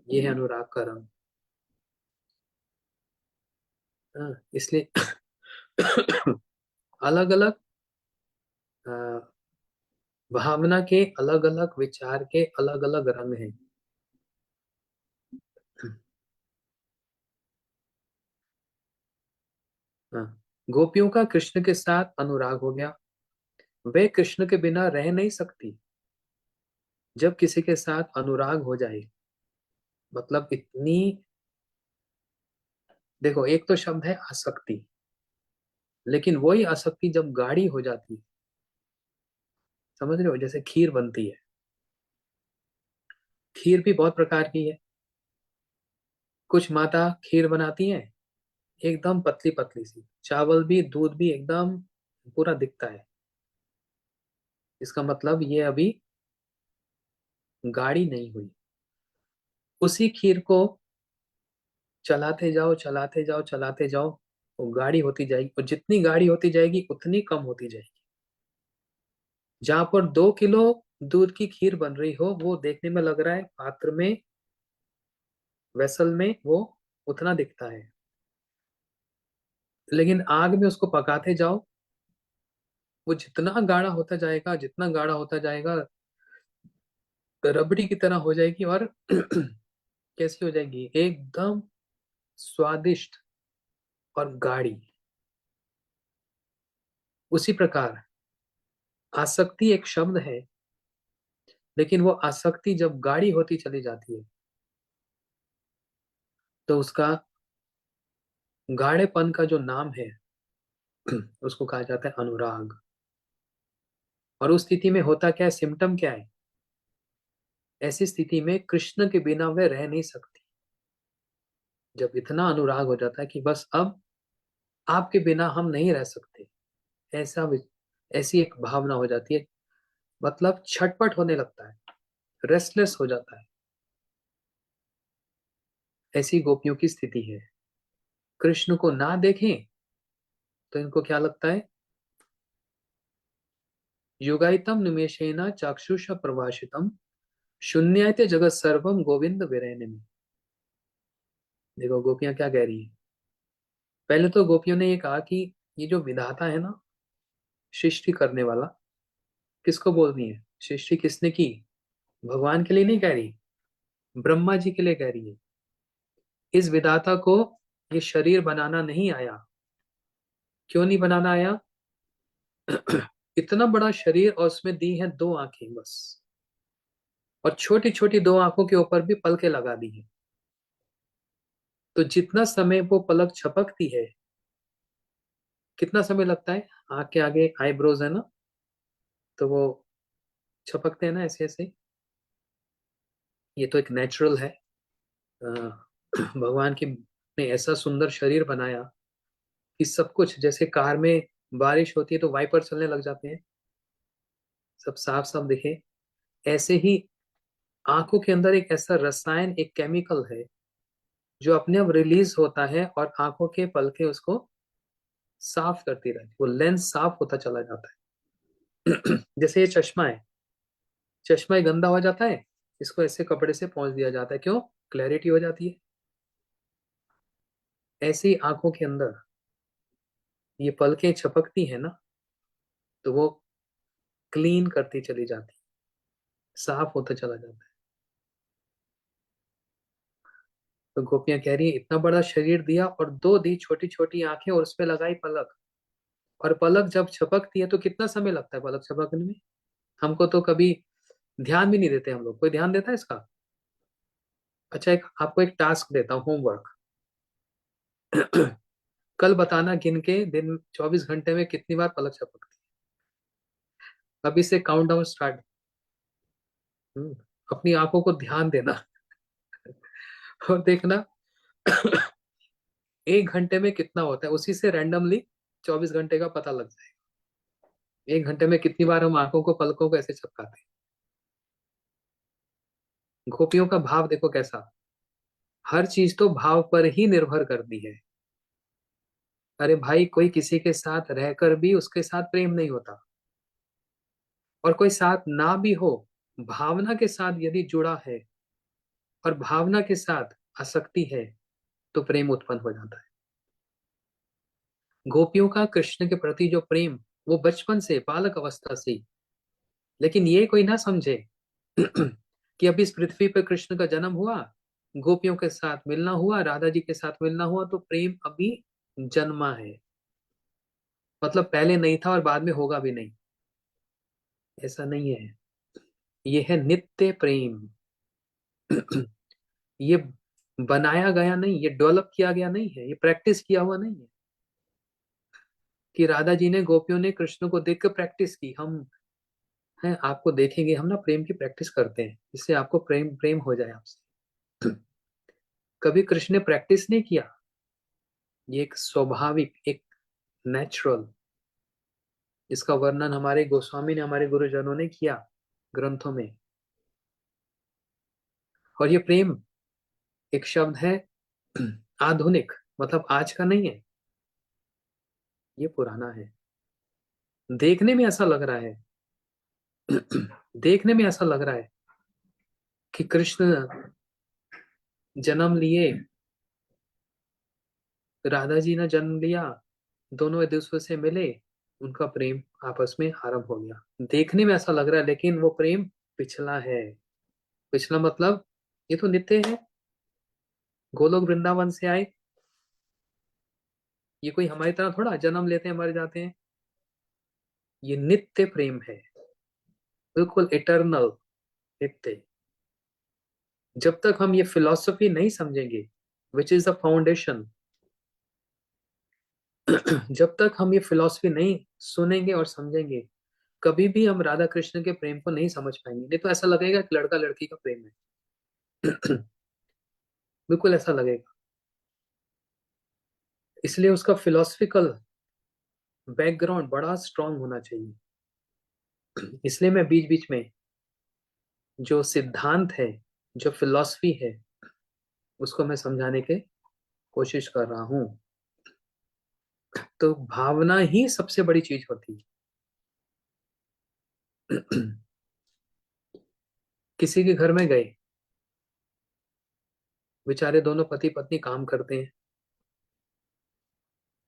ये है अनुराग का रंग। हाँ, इसलिए अलग अलग भावना के अलग अलग विचार के अलग अलग रंग हैं। हाँ, गोपियों का कृष्ण के साथ अनुराग हो गया, वे कृष्ण के बिना रह नहीं सकती। जब किसी के साथ अनुराग हो जाए, मतलब इतनी, देखो एक तो शब्द है आसक्ति, लेकिन वही आसक्ति जब गाढ़ी हो जाती है, समझ रहे हो? जैसे खीर बनती है, खीर भी बहुत प्रकार की है। कुछ माता खीर बनाती हैं एकदम पतली पतली सी, चावल भी दूध भी एकदम पूरा दिखता है, इसका मतलब ये अभी गाढ़ी नहीं हुई। उसी खीर को चलाते जाओ चलाते जाओ चलाते जाओ, वो गाढ़ी होती जाएगी, और जितनी गाढ़ी होती जाएगी उतनी कम होती जाएगी। जहां पर 2 किलो दूध की खीर बन रही हो, वो देखने में लग रहा है पात्र में, वेसल में वो उतना दिखता है, लेकिन आग में उसको पकाते जाओ, वो जितना गाढ़ा होता जाएगा, जितना गाढ़ा होता जाएगा, रबड़ी की तरह हो जाएगी, और कैसी हो जाएगी? एकदम स्वादिष्ट और गाढ़ी। उसी प्रकार आसक्ति एक शब्द है, लेकिन वो आसक्ति जब गाढ़ी होती चली जाती है, तो उसका गाढ़ेपन का जो नाम है, उसको कहा जाता है अनुराग। और उस स्थिति में होता क्या है, सिम्टम क्या है? ऐसी स्थिति में कृष्ण के बिना वे रह नहीं सकती। जब इतना अनुराग हो जाता है कि बस अब आपके बिना हम नहीं रह सकते, ऐसा ऐसी एक भावना हो जाती है, मतलब छटपट होने लगता है, रेस्टलेस हो जाता है। ऐसी गोपियों की स्थिति है। कृष्ण को ना देखें तो इनको क्या लगता है, युगायतम निमेषेन चाक्षुष प्रभाषितम शून्यायते जगत सर्वम गोविंद विरैन में। देखो गोपियां क्या कह रही है। पहले तो गोपियों ने ये कहा कि ये जो विधाता है ना, सृष्टि करने वाला, किसको बोल रही है, सृष्टि किसने की, भगवान के लिए नहीं कह रही, ब्रह्मा जी के लिए कह रही है। इस विधाता को ये शरीर बनाना नहीं आया। क्यों नहीं बनाना आया? इतना बड़ा शरीर और उसमें दी है दो आंखें बस, और छोटी छोटी दो आंखों के ऊपर भी पलके लगा दी है। तो जितना समय वो पलक छपकती है, कितना समय लगता है, आंख के आगे आईब्रोज है ना, तो वो छपकते हैं ना ऐसे ऐसे। ये तो एक नेचुरल है। भगवान की ने ऐसा सुंदर शरीर बनाया कि सब कुछ, जैसे कार में बारिश होती है तो वाइपर चलने लग जाते हैं, सब साफ साफ दिखे, ऐसे ही आंखों के अंदर एक ऐसा रसायन, एक केमिकल है जो अपने आप रिलीज होता है और आंखों के पलके उसको साफ करती रहती है, वो लेंस साफ होता चला जाता है। जैसे ये चश्मा है, चश्मा ही गंदा हो जाता है, इसको ऐसे कपड़े से पोंछ दिया जाता है, क्यों, क्लैरिटी हो जाती है। ऐसे ही आंखों के अंदर ये पलकें छपकती है ना, तो वो क्लीन करती चली जाती, साफ होता चला जाता है। तो गोपियां कह रही है इतना बड़ा शरीर दिया और दो दी छोटी छोटी आंखें और उस पे लगाई पलक, और पलक जब छपकती है तो कितना समय लगता है पलक छपकने में। हमको तो कभी ध्यान भी नहीं देते हम लोग, कोई ध्यान देता है इसका? अच्छा, एक आपको एक टास्क देता हूँ, होमवर्क। कल बताना गिन के दिन 24 घंटे में कितनी बार पलक झपकती है। अभी से काउंट डाउन स्टार्ट। अपनी आंखों को ध्यान देना और देखना 1 घंटे में कितना होता है, उसी से रैंडमली 24 घंटे का पता लग जाएगा। 1 घंटे में कितनी बार हम आंखों को, पलकों को ऐसे झपकाते हैं। गोपियों का भाव देखो कैसा, हर चीज तो भाव पर ही निर्भर करती है। अरे भाई, कोई किसी के साथ रहकर भी उसके साथ प्रेम नहीं होता, और कोई साथ ना भी हो, भावना के साथ यदि जुड़ा है और भावना के साथ आसक्ति है, तो प्रेम उत्पन्न हो जाता है। गोपियों का कृष्ण के प्रति जो प्रेम, वो बचपन से, बालक अवस्था से ही। लेकिन ये कोई ना समझे कि अभी इस पृथ्वी पर कृष्ण का जन्म हुआ, गोपियों के साथ मिलना हुआ, राधा जी के साथ मिलना हुआ, तो प्रेम अभी जन्मा है, मतलब पहले नहीं था और बाद में होगा भी नहीं, ऐसा नहीं है। ये है नित्य प्रेम। ये बनाया गया नहीं, ये डेवलप किया गया नहीं है, ये प्रैक्टिस किया हुआ नहीं है कि राधा जी ने, गोपियों ने कृष्ण को देखकर प्रैक्टिस की। हम हैं, आपको देखेंगे हम ना प्रेम की प्रैक्टिस करते हैं, इससे आपको प्रेम प्रेम हो जाए आपसे। कभी कृष्ण ने प्रैक्टिस नहीं किया, ये एक स्वाभाविक, एक नेचुरल, इसका वर्णन हमारे गोस्वामी ने, हमारे गुरुजनों ने किया ग्रंथों में। और ये प्रेम एक शब्द है, आधुनिक, मतलब आज का नहीं है, ये पुराना है। देखने में ऐसा लग रहा है, देखने में ऐसा लग रहा है कि कृष्ण जन्म लिए, राधा जी ने जन्म लिया, दोनों एक दूसरे से मिले, उनका प्रेम आपस में आरंभ हो गया। देखने में ऐसा लग रहा है, लेकिन वो प्रेम पिछला है। पिछला मतलब ये तो नित्य है, गोलोक वृंदावन से आए, ये कोई हमारी तरह थोड़ा जन्म लेते हैं मर जाते हैं। ये नित्य प्रेम है, बिल्कुल इटर्नल, नित्य। जब तक हम ये फिलॉसफी नहीं समझेंगे, विच इज द फाउंडेशन, जब तक हम ये फिलॉसफी नहीं सुनेंगे और समझेंगे, कभी भी हम राधा कृष्ण के प्रेम को नहीं समझ पाएंगे। नहीं तो ऐसा लगेगा कि लड़का लड़की का प्रेम है। बिल्कुल ऐसा लगेगा। इसलिए उसका फिलोसफिकल बैकग्राउंड बड़ा स्ट्रांग होना चाहिए। इसलिए मैं बीच बीच में जो सिद्धांत है, जो फिलॉसफी है, उसको मैं समझाने की कोशिश कर रहा हूं। तो भावना ही सबसे बड़ी चीज होती है। किसी के घर में गए, बेचारे दोनों पति पत्नी काम करते हैं,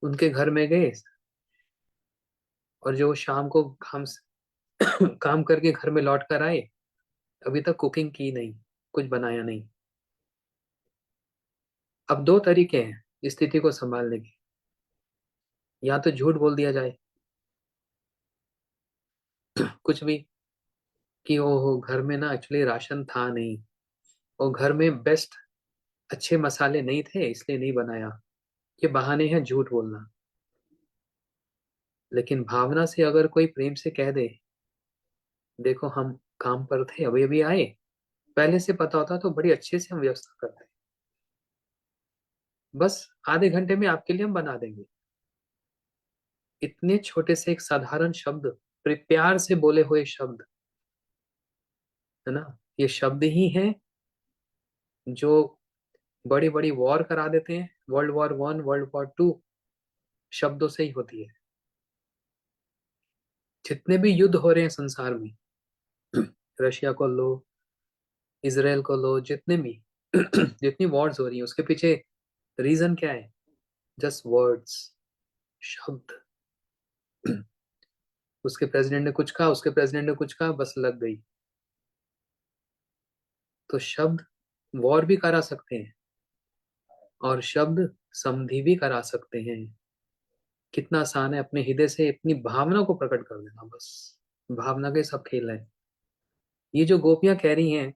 उनके घर में गए और जो शाम को काम काम करके घर में लौट कर आए, अभी तक कुकिंग की नहीं, कुछ बनाया नहीं। अब दो तरीके हैं इस स्थिति को संभालने के। या तो झूठ बोल दिया जाए, कुछ भी, कि वो घर में ना एक्चुअली राशन था नहीं, वो घर में बेस्ट अच्छे मसाले नहीं थे इसलिए नहीं बनाया। ये बहाने हैं झूठ बोलना। लेकिन भावना से अगर कोई प्रेम से कह दे, देखो हम काम पर थे अभी अभी आए, पहले से पता होता तो बड़ी अच्छे से हम व्यवस्था करते, बस आधे घंटे में आपके लिए हम बना देंगे। इतने छोटे से एक साधारण शब्द, प्यार से बोले हुए शब्द, है ना, ये शब्द ही हैं जो बड़ी बड़ी वॉर करा देते हैं। वर्ल्ड वॉर 1, वर्ल्ड वॉर 2 शब्दों से ही होती है। जितने भी युद्ध हो रहे हैं संसार में, रशिया को लो, इसराइल को लो, जितने भी जितनी वॉर्स हो रही है, उसके पीछे रीजन क्या है? जस्ट वर्ड्स, शब्द। उसके प्रेसिडेंट ने कुछ कहा, उसके प्रेसिडेंट ने कुछ कहा, बस लग गई। तो शब्द वॉर भी करा सकते हैं और शब्द समधि भी करा सकते हैं। कितना आसान है अपने हृदय से अपनी भावना को प्रकट कर देना, बस। भावना के सब खेल है। ये जो गोपियां कह रही हैं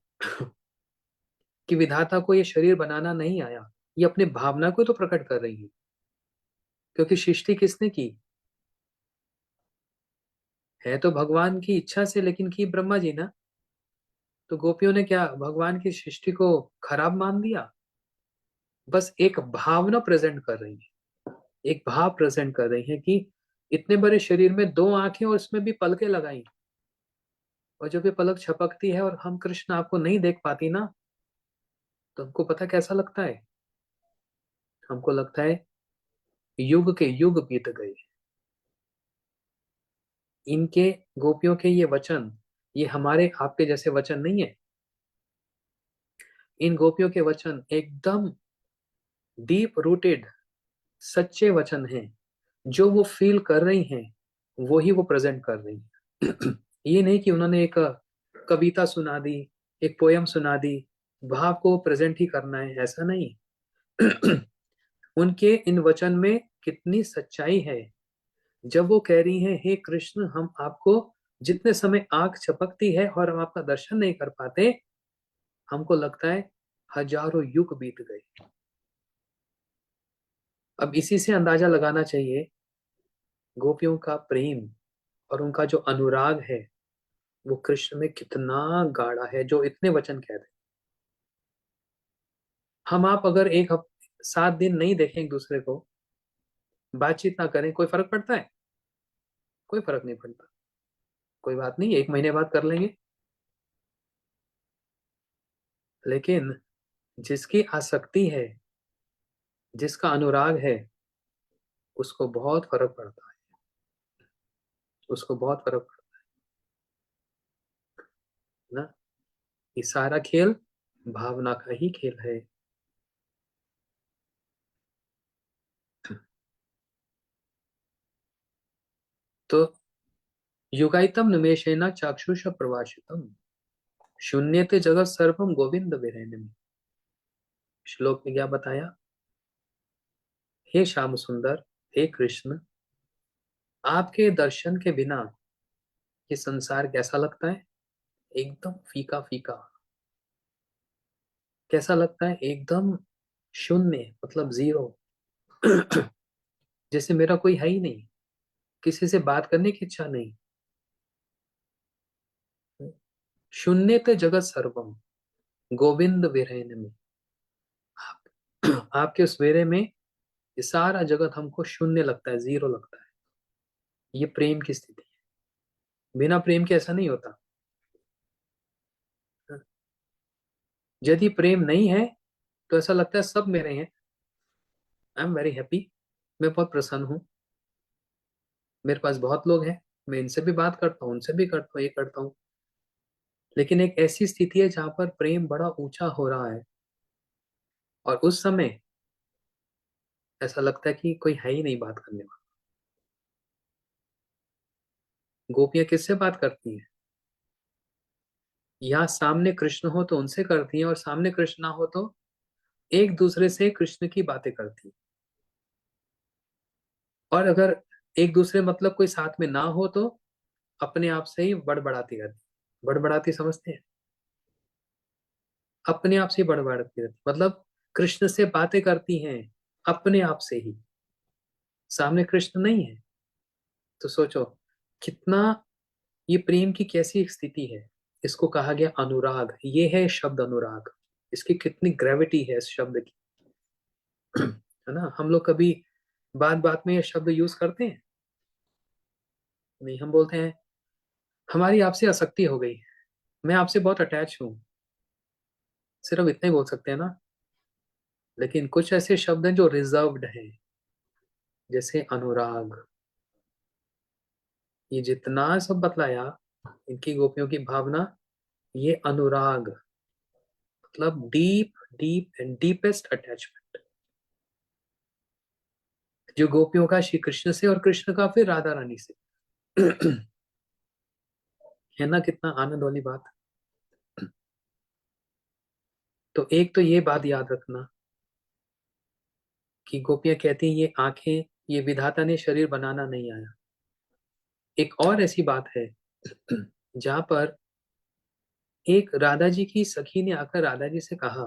कि विधाता को ये शरीर बनाना नहीं आया, ये अपने भावना को तो प्रकट कर रही है। क्योंकि सृष्टि किसने की है? तो भगवान की इच्छा से, लेकिन की ब्रह्मा जी ना। तो गोपियों ने क्या भगवान की सृष्टि को खराब मान दिया? बस एक भावना प्रेजेंट कर रही है, एक भाव प्रेजेंट कर रही है कि इतने बड़े शरीर में दो आंखें और उसमें भी पलकें लगाई, और जब ये पलक छपकती है और हम कृष्ण आपको नहीं देख पाती ना, तो हमको पता कैसा लगता है? हमको लगता है युग के युग बीत गए। इनके, गोपियों के ये वचन, ये हमारे आपके जैसे वचन नहीं है। इन गोपियों के वचन एकदम डीप रूटेड सच्चे वचन हैं। जो वो फील कर रही हैं वो ही वो प्रेजेंट कर रही हैं। ये नहीं कि उन्होंने एक कविता सुना दी, एक पोयम सुना दी, भाव को प्रेजेंट ही करना है, ऐसा नहीं। उनके इन वचन में कितनी सच्चाई है। जब वो कह रही हैं, हे कृष्ण, हम आपको जितने समय आंख झपकती है और हम आपका दर्शन नहीं कर पाते, हमको लगता है हजारों युग बीत गए। अब इसी से अंदाजा लगाना चाहिए गोपियों का प्रेम और उनका जो अनुराग है वो कृष्ण में कितना गाढ़ा है, जो इतने वचन कह रहे। हम आप अगर 7 दिन नहीं देखें एक दूसरे को, बातचीत ना करें, कोई फर्क पड़ता है? कोई फर्क नहीं पड़ता। कोई बात नहीं, 1 महीने बाद कर लेंगे। लेकिन जिसकी आसक्ति है, जिसका अनुराग है, उसको बहुत फर्क पड़ता है। उसको बहुत फर्क पड़ता है ना। ये सारा खेल भावना का ही खेल है। तो युगाइतम निमेषेन चाक्षुष प्रभाषितम, शून्यते जगत सर्वम गोविंद विरहन। श्लोक में क्या बताया? हे श्याम सुंदर, हे कृष्ण, आपके दर्शन के बिना ये संसार कैसा लगता है? एकदम फीका फीका। कैसा लगता है? एकदम शून्य, मतलब जीरो। जैसे मेरा कोई है ही नहीं, किसी से बात करने की इच्छा नहीं। शून्य ते जगत सर्वम गोविंद विरहन में। आप, आपके उस वेरे में ये सारा जगत हमको शून्य लगता है, जीरो लगता है। ये प्रेम की स्थिति है। बिना प्रेम के ऐसा नहीं होता। यदि प्रेम नहीं है तो ऐसा लगता है सब मेरे हैं, आई एम वेरी हैप्पी, मैं बहुत प्रसन्न हूँ, मेरे पास बहुत लोग हैं, मैं इनसे भी बात करता हूँ, उनसे भी करता हूँ, ये करता हूँ। लेकिन एक ऐसी स्थिति है जहां पर प्रेम बड़ा ऊंचा हो रहा है, और उस समय ऐसा लगता है कि कोई है ही नहीं बात करने वाला। गोपियां किससे बात करती हैं? यहाँ सामने कृष्ण हो तो उनसे करती हैं, और सामने कृष्ण ना हो तो एक दूसरे से कृष्ण की बातें करती हैं। और अगर एक दूसरे मतलब कोई साथ में ना हो तो अपने आप से ही बड़बड़ाती रहती। बड़बड़ाती समझते हैं? अपने आप से ही बड़बड़ाती रहती, मतलब कृष्ण से बातें करती हैं अपने आप से ही, सामने कृष्ण नहीं है। तो सोचो कितना, ये प्रेम की कैसी एक स्थिति है। इसको कहा गया अनुराग, ये है शब्द अनुराग। इसकी कितनी ग्रेविटी है इस शब्द की, है ना। हम लोग कभी बात बात में ये शब्द यूज करते हैं? नहीं, हम बोलते हैं हमारी आपसे आसक्ति हो गई, मैं आपसे बहुत अटैच हूँ, सिर्फ इतना ही बोल सकते हैं ना। लेकिन कुछ ऐसे शब्द हैं जो रिजर्व्ड हैं, जैसे अनुराग। ये जितना सब बतलाया, इनकी गोपियों की भावना, ये अनुराग मतलब deep deep and deepest attachment, जो गोपियों का श्री कृष्ण से और कृष्ण का फिर राधा रानी से। है ना, कितना आनंद वाली बात। तो एक तो ये बात याद रखना कि गोपियां कहती हैं ये आंखें, ये विधाता ने शरीर बनाना नहीं आया। एक और ऐसी बात है जहां पर एक राधा जी की सखी ने आकर राधा जी से कहा,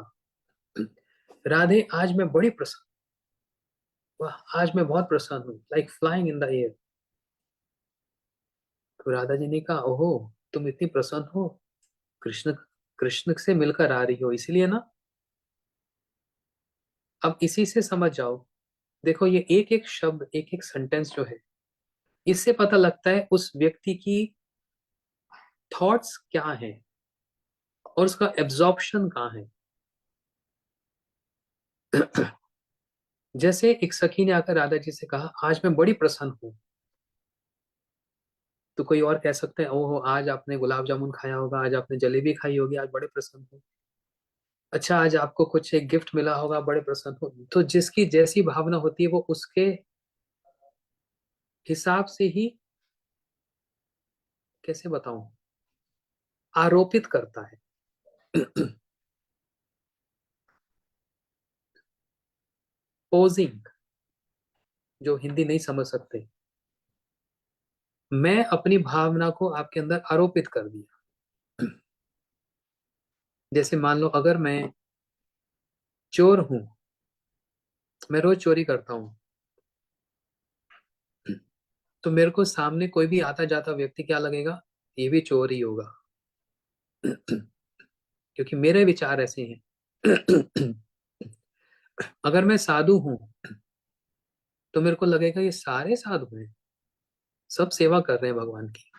राधे आज मैं बड़ी प्रसन्न, वाह आज मैं बहुत प्रसन्न हूँ, like flying in the air. तो राधा जी ने कहा, ओहो तुम इतनी प्रसन्न हो, कृष्ण कृष्ण से मिलकर आ रही हो इसलिए ना। अब इसी से समझ जाओ, देखो ये एक एक शब्द, एक एक सेंटेंस जो है, इससे पता लगता है उस व्यक्ति की थॉट्स क्या है और उसका एब्जॉर्प्शन कहाँ है। जैसे एक सखी ने आकर राधा जी से कहा आज मैं बड़ी प्रसन्न हूँ, तो कोई और कह सकते हैं ओहो आज आपने गुलाब जामुन खाया होगा, आज आपने जलेबी खाई होगी, आज बड़े प्रसन्न हो। अच्छा आज आपको कुछ एक गिफ्ट मिला होगा, बड़े प्रसन्न हो। तो जिसकी जैसी भावना होती है वो उसके हिसाब से ही, कैसे बताऊं, आरोपित करता है। पोजिंग, जो हिंदी नहीं समझ सकते, मैं अपनी भावना को आपके अंदर आरोपित कर दिया। जैसे मान लो अगर मैं चोर हूं, मैं रोज चोरी करता हूं, तो मेरे को सामने कोई भी आता जाता व्यक्ति क्या लगेगा, ये भी चोर ही होगा, क्योंकि मेरे विचार ऐसे हैं। अगर मैं साधु हूं तो मेरे को लगेगा ये सारे साधु हैं, सब सेवा कर रहे हैं भगवान की।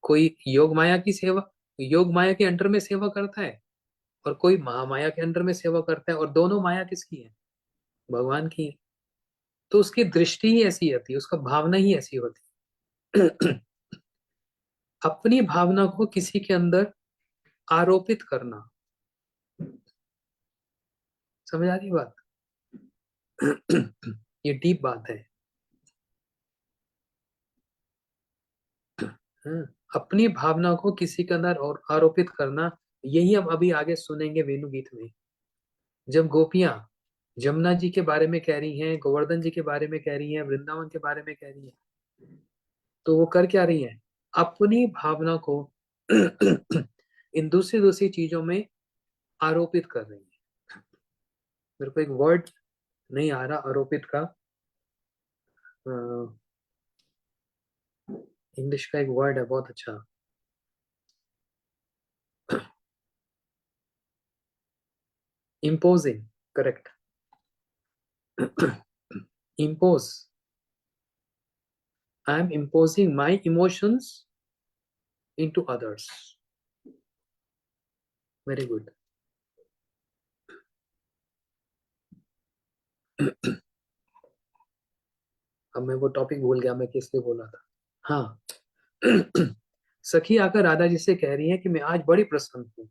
कोई योग माया की सेवा, योग माया के अंडर में सेवा करता है, और कोई महामाया के अंडर में सेवा करता है, और दोनों माया किसकी है, भगवान की है। तो उसकी दृष्टि ही ऐसी होती है, उसका भावना ही ऐसी होती है। अपनी भावना को किसी के अंदर आरोपित करना, समझ आ रही बात? ये डीप बात है। हाँ, अपनी भावना को किसी के अंदर और आरोपित करना, यही हम अभी आगे सुनेंगे वेणु गीत में। जब गोपियां जमुना जी के बारे में कह रही हैं, गोवर्धन जी के बारे में कह रही हैं, वृंदावन के बारे में कह रही हैं, तो वो कर क्या रही हैं, अपनी भावना को इन दूसरी दूसरी चीजों में आरोपित कर रही है। मेरे को एक वर्ड नहीं आ रहा आरोपित का, इंग्लिश का एक वर्ड है बहुत अच्छा, imposing, correct. impose. I am imposing my emotions into others. Very good. अब मैं वो टॉपिक भूल गया, मैं किस लिए बोला था। हाँ। सखी आकर राधा जी से कह रही है कि मैं आज बड़ी प्रसन्न हूँ।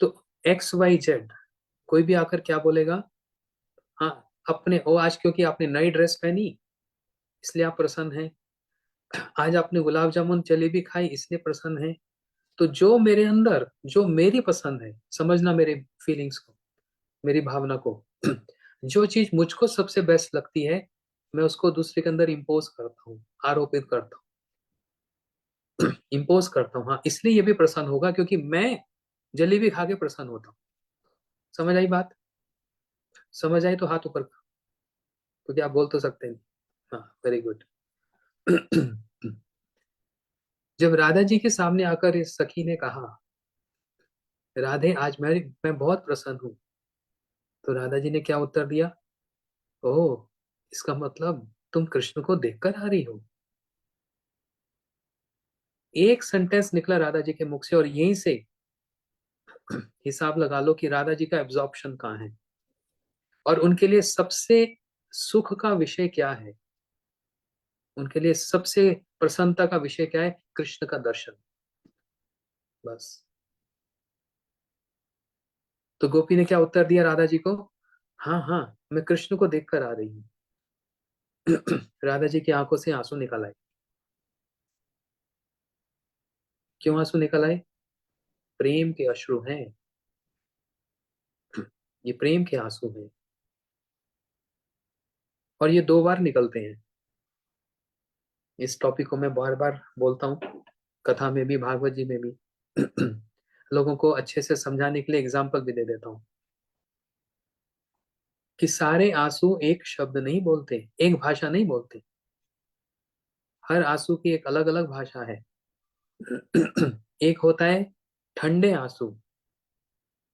तो एक्स वाई जेड कोई भी आकर क्या बोलेगा? हाँ, अपने ओ आज क्योंकि आपने नई ड्रेस पहनी इसलिए आप प्रसन्न हैं, आज आपने गुलाब जामुन जलेबी खाई इसलिए प्रसन्न है। तो जो मेरे अंदर, जो मेरी पसंद है, समझना मेरे फीलिंग्स को, मेरी भावना को, जो चीज मुझको सबसे बेस्ट लगती है मैं उसको दूसरे के अंदर इम्पोज करता हूँ, आरोपित करता हूँ। इम्पोज करता हूँ, हाँ, इसलिए ये भी प्रसन्न होगा क्योंकि मैं जलेबी खा के प्रसन्न होता हूँ। समझ आई बात? समझ आई तो हाथ ऊपर करो, क्योंकि आप बोल तो सकते नहीं। हाँ, वेरी गुड। जब राधा जी के सामने आकर इस सखी ने कहा, राधे आज मैं बहुत प्रसन्न हूँ, तो राधा जी ने क्या उत्तर दिया? ओह, इसका मतलब तुम कृष्ण को देखकर आ रही हो। एक सेंटेंस निकला राधा जी के मुख से और यहीं से हिसाब लगा लो कि राधा जी का एब्जॉर्प्शन कहाँ है और उनके लिए सबसे सुख का विषय क्या है, उनके लिए सबसे प्रसन्नता का विषय क्या है? कृष्ण का दर्शन। बस। तो गोपी ने क्या उत्तर दिया राधा जी को? हाँ हाँ, मैं कृष्ण को देखकर आ रही हूँ। राधा जी की आंखों से आंसू निकल आए। क्यों आंसू निकल आए? प्रेम के अश्रु हैं, ये प्रेम के आंसू हैं। और ये दो बार निकलते हैं। इस टॉपिक को मैं बार बार बोलता हूँ, कथा में भी, भागवत जी में भी। लोगों को अच्छे से समझाने के लिए एग्जाम्पल भी दे देता हूँ कि सारे आंसू एक शब्द नहीं बोलते, एक भाषा नहीं बोलते। हर आंसू की एक अलग अलग भाषा है। एक होता है ठंडे आंसू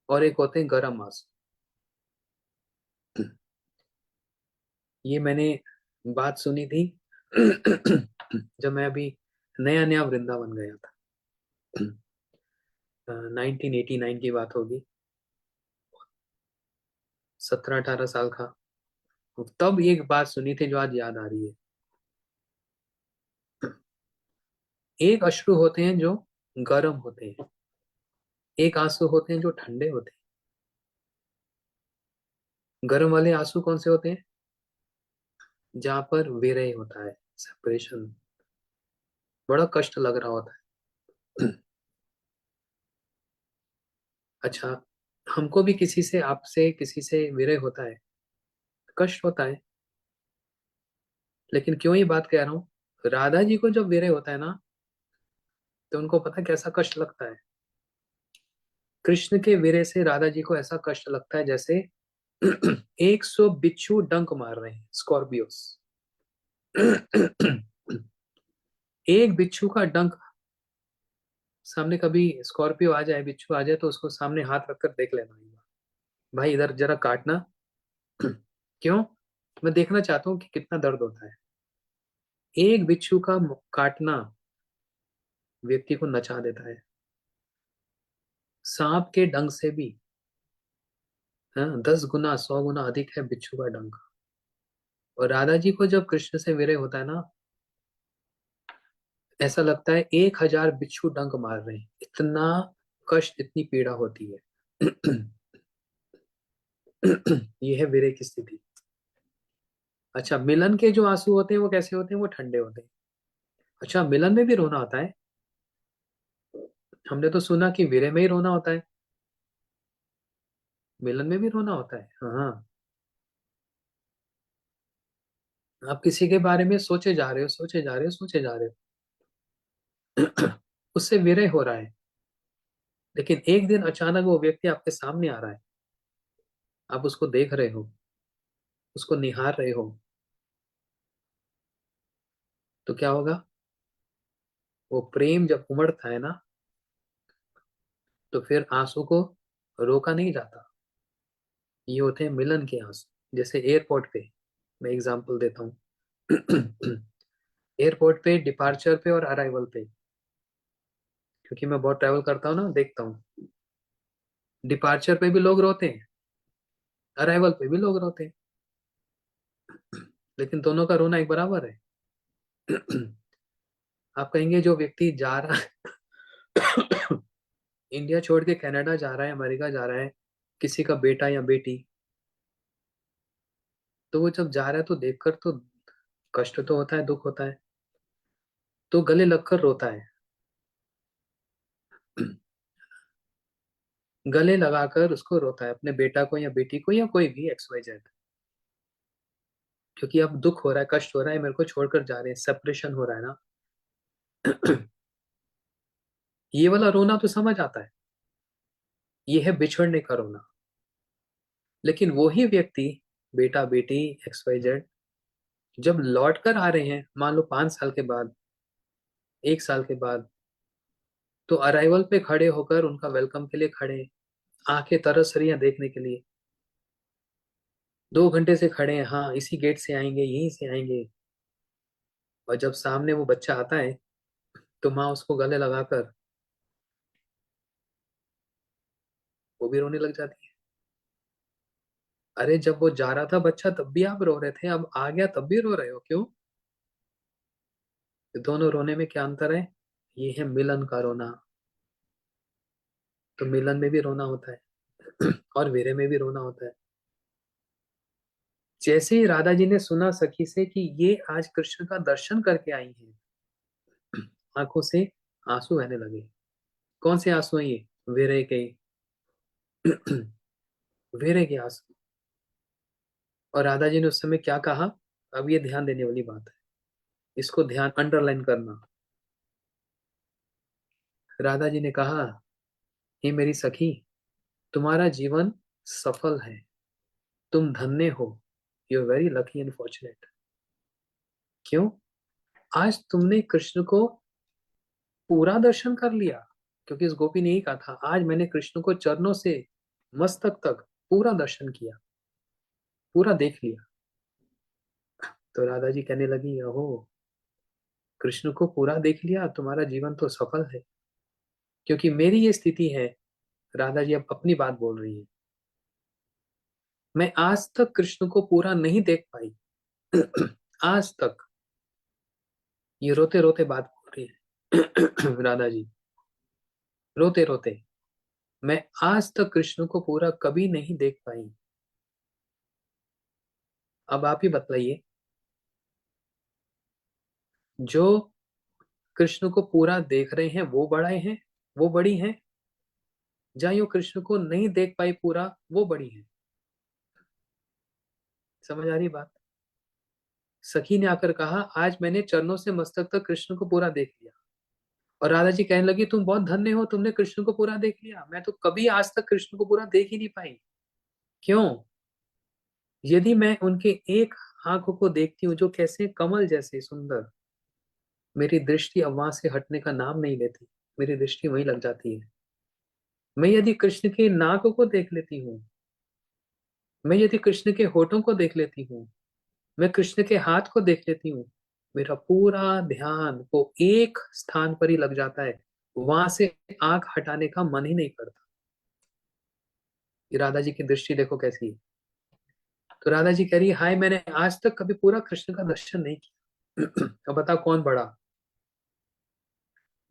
और एक होते हैं गर्म आंसू। ये मैंने बात सुनी थी जब मैं अभी नया नया वृंदावन गया था। 1989 की बात होगी, 17-18 साल का। तब एक बात सुनी थी जो आज याद आ रही है। एक अश्रु होते हैं जो गर्म होते हैं, एक आंसू होते हैं जो ठंडे होते हैं। गर्म वाले आंसू कौन से होते हैं? जहां पर विरह होता है, सेपरेशन, बड़ा कष्ट लग रहा होता है। अच्छा, हमको भी किसी से, आपसे किसी से विरह होता है, कष्ट होता है। लेकिन क्यों ये बात कह रहा हूँ, राधा जी को जब विरह होता है ना, तो उनको पता है कैसा कष्ट लगता है। कृष्ण के विरह से राधा जी को ऐसा कष्ट लगता है जैसे 100 बिच्छू डंक मार रहे हैं, स्कॉर्पियोस। एक बिच्छू का डंक, सामने कभी स्कॉर्पियो आ जाए, बिच्छू आ जाए, तो उसको सामने हाथ रखकर देख लेना एक बार, भाई इधर जरा काटना। क्यों? मैं देखना चाहता हूँ कि कितना दर्द होता है। एक बिच्छू का काटना व्यक्ति को नचा देता है, सांप के डंक से भी, हाँ, 10 गुना 100 गुना अधिक है बिच्छू का डंक। और राधा जी को जब कृष्ण से विरह होता है ना, ऐसा लगता है 1000 बिच्छू डंक मार रहे हैं, इतना कष्ट, इतनी पीड़ा होती है। ये है विरह की स्थिति। अच्छा, मिलन के जो आंसू होते हैं वो कैसे होते हैं? वो ठंडे होते हैं। अच्छा, मिलन में भी रोना आता है? हमने तो सुना कि विरह में ही रोना होता है, मिलन में भी रोना होता है। हाँ, आप किसी के बारे में सोचे जा रहे हो, सोचे जा रहे हो, सोचे जा रहे हो, उससे विरह हो रहा है, लेकिन एक दिन अचानक वो व्यक्ति आपके सामने आ रहा है, आप उसको देख रहे हो, उसको निहार रहे हो, तो क्या होगा? वो प्रेम जब उमड़ता है ना, तो फिर आंसू को रोका नहीं जाता, ये होते हैं मिलन के आंसू। जैसे एयरपोर्ट पे, मैं एग्जांपल देता हूँ। एयरपोर्ट पे डिपार्चर पे और अराइवल पे, क्योंकि मैं बहुत ट्रैवल करता हूँ ना, देखता हूँ। डिपार्चर पे भी लोग रोते हैं, अराइवल पे भी लोग रोते हैं, लेकिन दोनों का रोना एक बराबर है। आप कहेंगे जो व्यक्ति जा रहा है, इंडिया छोड़ के कनाडा जा रहा है, अमेरिका जा रहा है, किसी का बेटा या बेटी, तो वो जब जा रहा है तो देखकर तो कष्ट तो होता है, दुख होता है, तो गले लगकर रोता है। गले लगाकर उसको रोता है, अपने बेटा को या बेटी को या कोई भी एक्स वाई जेड, क्योंकि अब दुख हो रहा है, कष्ट हो रहा है, मेरे को छोड़कर जा रहे हैं, सेपरेशन हो रहा है ना। ये वाला रोना तो समझ आता है, ये है बिछड़ने का रोना। लेकिन वही व्यक्ति, बेटा बेटी एक्स वाई जेड, जब लौट कर आ रहे हैं, मान लो 5 साल के बाद, 1 साल के बाद, तो अराइवल पे खड़े होकर उनका वेलकम के लिए खड़े हैं, आंखें तरस रही हैं देखने के लिए, 2 घंटे से खड़े हैं, हाँ इसी गेट से आएंगे, यहीं से आएंगे। और जब सामने वो बच्चा आता है, तो माँ उसको गले लगाकर वो भी रोने लग जाती है। अरे जब वो जा रहा था बच्चा तब भी आप रो रहे थे, अब आ गया तब भी रो रहे हो, क्यों? दोनों रोने में क्या अंतर है? ये है मिलन का रोना। तो मिलन में भी रोना होता है, और वीरे में भी रोना होता है। जैसे ही राधा जी ने सुना सखी से कि ये आज कृष्ण का दर्शन करके आई हैं, आंखों से आंसू बहने लगे। कौन से आंसू हैं ये? वीरे के। वीरे के आंसू। और राधा जी ने उस समय क्या कहा? अब ये ध्यान देने वाली बात है, इसको ध्यान अंडरलाइन करना। राधा जी ने कहा, हे मेरी सखी, तुम्हारा जीवन सफल है, तुम धन्य हो, you are very lucky and fortunate. क्यों? आज तुमने कृष्ण को पूरा दर्शन कर लिया। क्योंकि इस गोपी ने यही कहा था, आज मैंने कृष्ण को चरणों से मस्तक तक पूरा दर्शन किया, पूरा देख लिया। तो राधा जी कहने लगी, अहो, कृष्ण को पूरा देख लिया, तुम्हारा जीवन तो सफल है। क्योंकि मेरी ये स्थिति है, राधा जी अब अपनी बात बोल रही है, मैं आज तक कृष्ण को पूरा नहीं देख पाई। आज तक। ये रोते रोते बात बोल रही है। राधा जी रोते रोते, मैं आज तक कृष्ण को पूरा कभी नहीं देख पाई। अब आप ही बतलाइए, जो कृष्ण को पूरा देख रहे हैं वो बड़े हैं, वो बड़ी हैं, या यो कृष्ण को नहीं देख पाई पूरा, वो बड़ी है? समझ आ रही बात? सखी ने आकर कहा, आज मैंने चरणों से मस्तक तक कृष्ण को पूरा देख लिया। और राधा जी कहने लगी, तुम बहुत धन्य हो, तुमने कृष्ण को पूरा देख लिया, मैं तो कभी आज तक कृष्ण को पूरा देख ही नहीं पाई। क्यों? यदि मैं उनके एक आंखों को देखती हूँ, जो कैसे कमल जैसे सुंदर, मेरी दृष्टि अब वहां से हटने का नाम नहीं लेती, मेरी दृष्टि वहीं लग जाती है। मैं यदि कृष्ण के नाक को देख लेती हूँ, मैं यदि कृष्ण के होठों को देख लेती हूँ, मैं कृष्ण के हाथ को देख लेती हूँ, मेरा पूरा ध्यान वो एक स्थान पर ही लग जाता है, वहां से आंख हटाने का मन ही नहीं करता। ये राधा जी की दृष्टि देखो कैसी है। तो राधा जी कह रही है, हाय मैंने आज तक कभी पूरा कृष्ण का दर्शन नहीं किया। अब बताओ कौन बड़ा?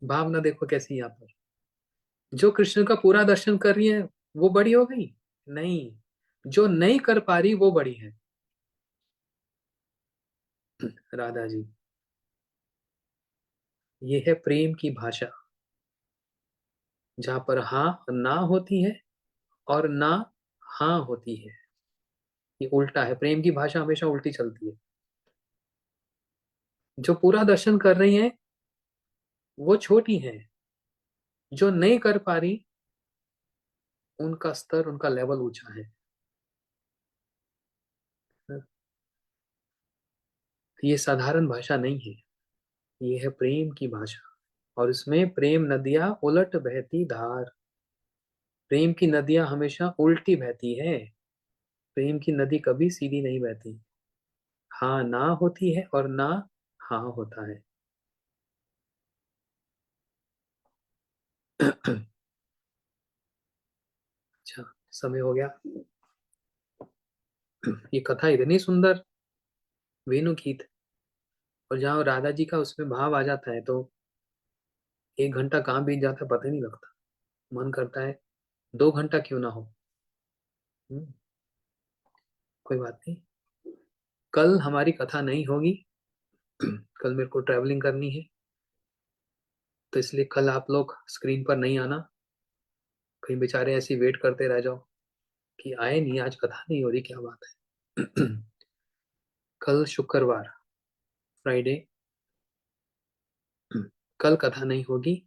भावना देखो कैसी है यहाँ पर। जो कृष्ण का पूरा दर्शन कर रही है वो बड़ी हो गई? नहीं, जो नहीं कर पा रही वो बड़ी है। राधा जी, ये है प्रेम की भाषा, जहां पर हाँ ना होती है और ना हाँ होती है। ये उल्टा है, प्रेम की भाषा हमेशा उल्टी चलती है। जो पूरा दर्शन कर रही हैं वो छोटी हैं, जो नहीं कर पा रही उनका स्तर, उनका लेवल ऊंचा है। ये साधारण भाषा नहीं है, ये है प्रेम की भाषा। और इसमें प्रेम नदियां उलट बहती धार, प्रेम की नदियां हमेशा उल्टी बहती है। प्रेम की नदी कभी सीधी नहीं बहती। हाँ ना होती है और ना हाँ होता है। अच्छा, समय हो गया। ये कथा इतनी सुंदर, वेणु गीत, और जहाँ राधा जी का उसमें भाव आ जाता है तो 1 घंटा कहाँ बीत जाता है पता ही नहीं लगता। मन करता है 2 घंटा क्यों ना हो। हम्म, कोई बात नहीं। कल हमारी कथा नहीं होगी। कल मेरे को ट्रैवलिंग करनी है, तो इसलिए कल आप लोग स्क्रीन पर नहीं आना। कहीं बेचारे ऐसे वेट करते रह जाओ कि आए नहीं, आज कथा नहीं हो रही, क्या बात है। कल शुक्रवार, फ्राइडे, कल कथा नहीं होगी।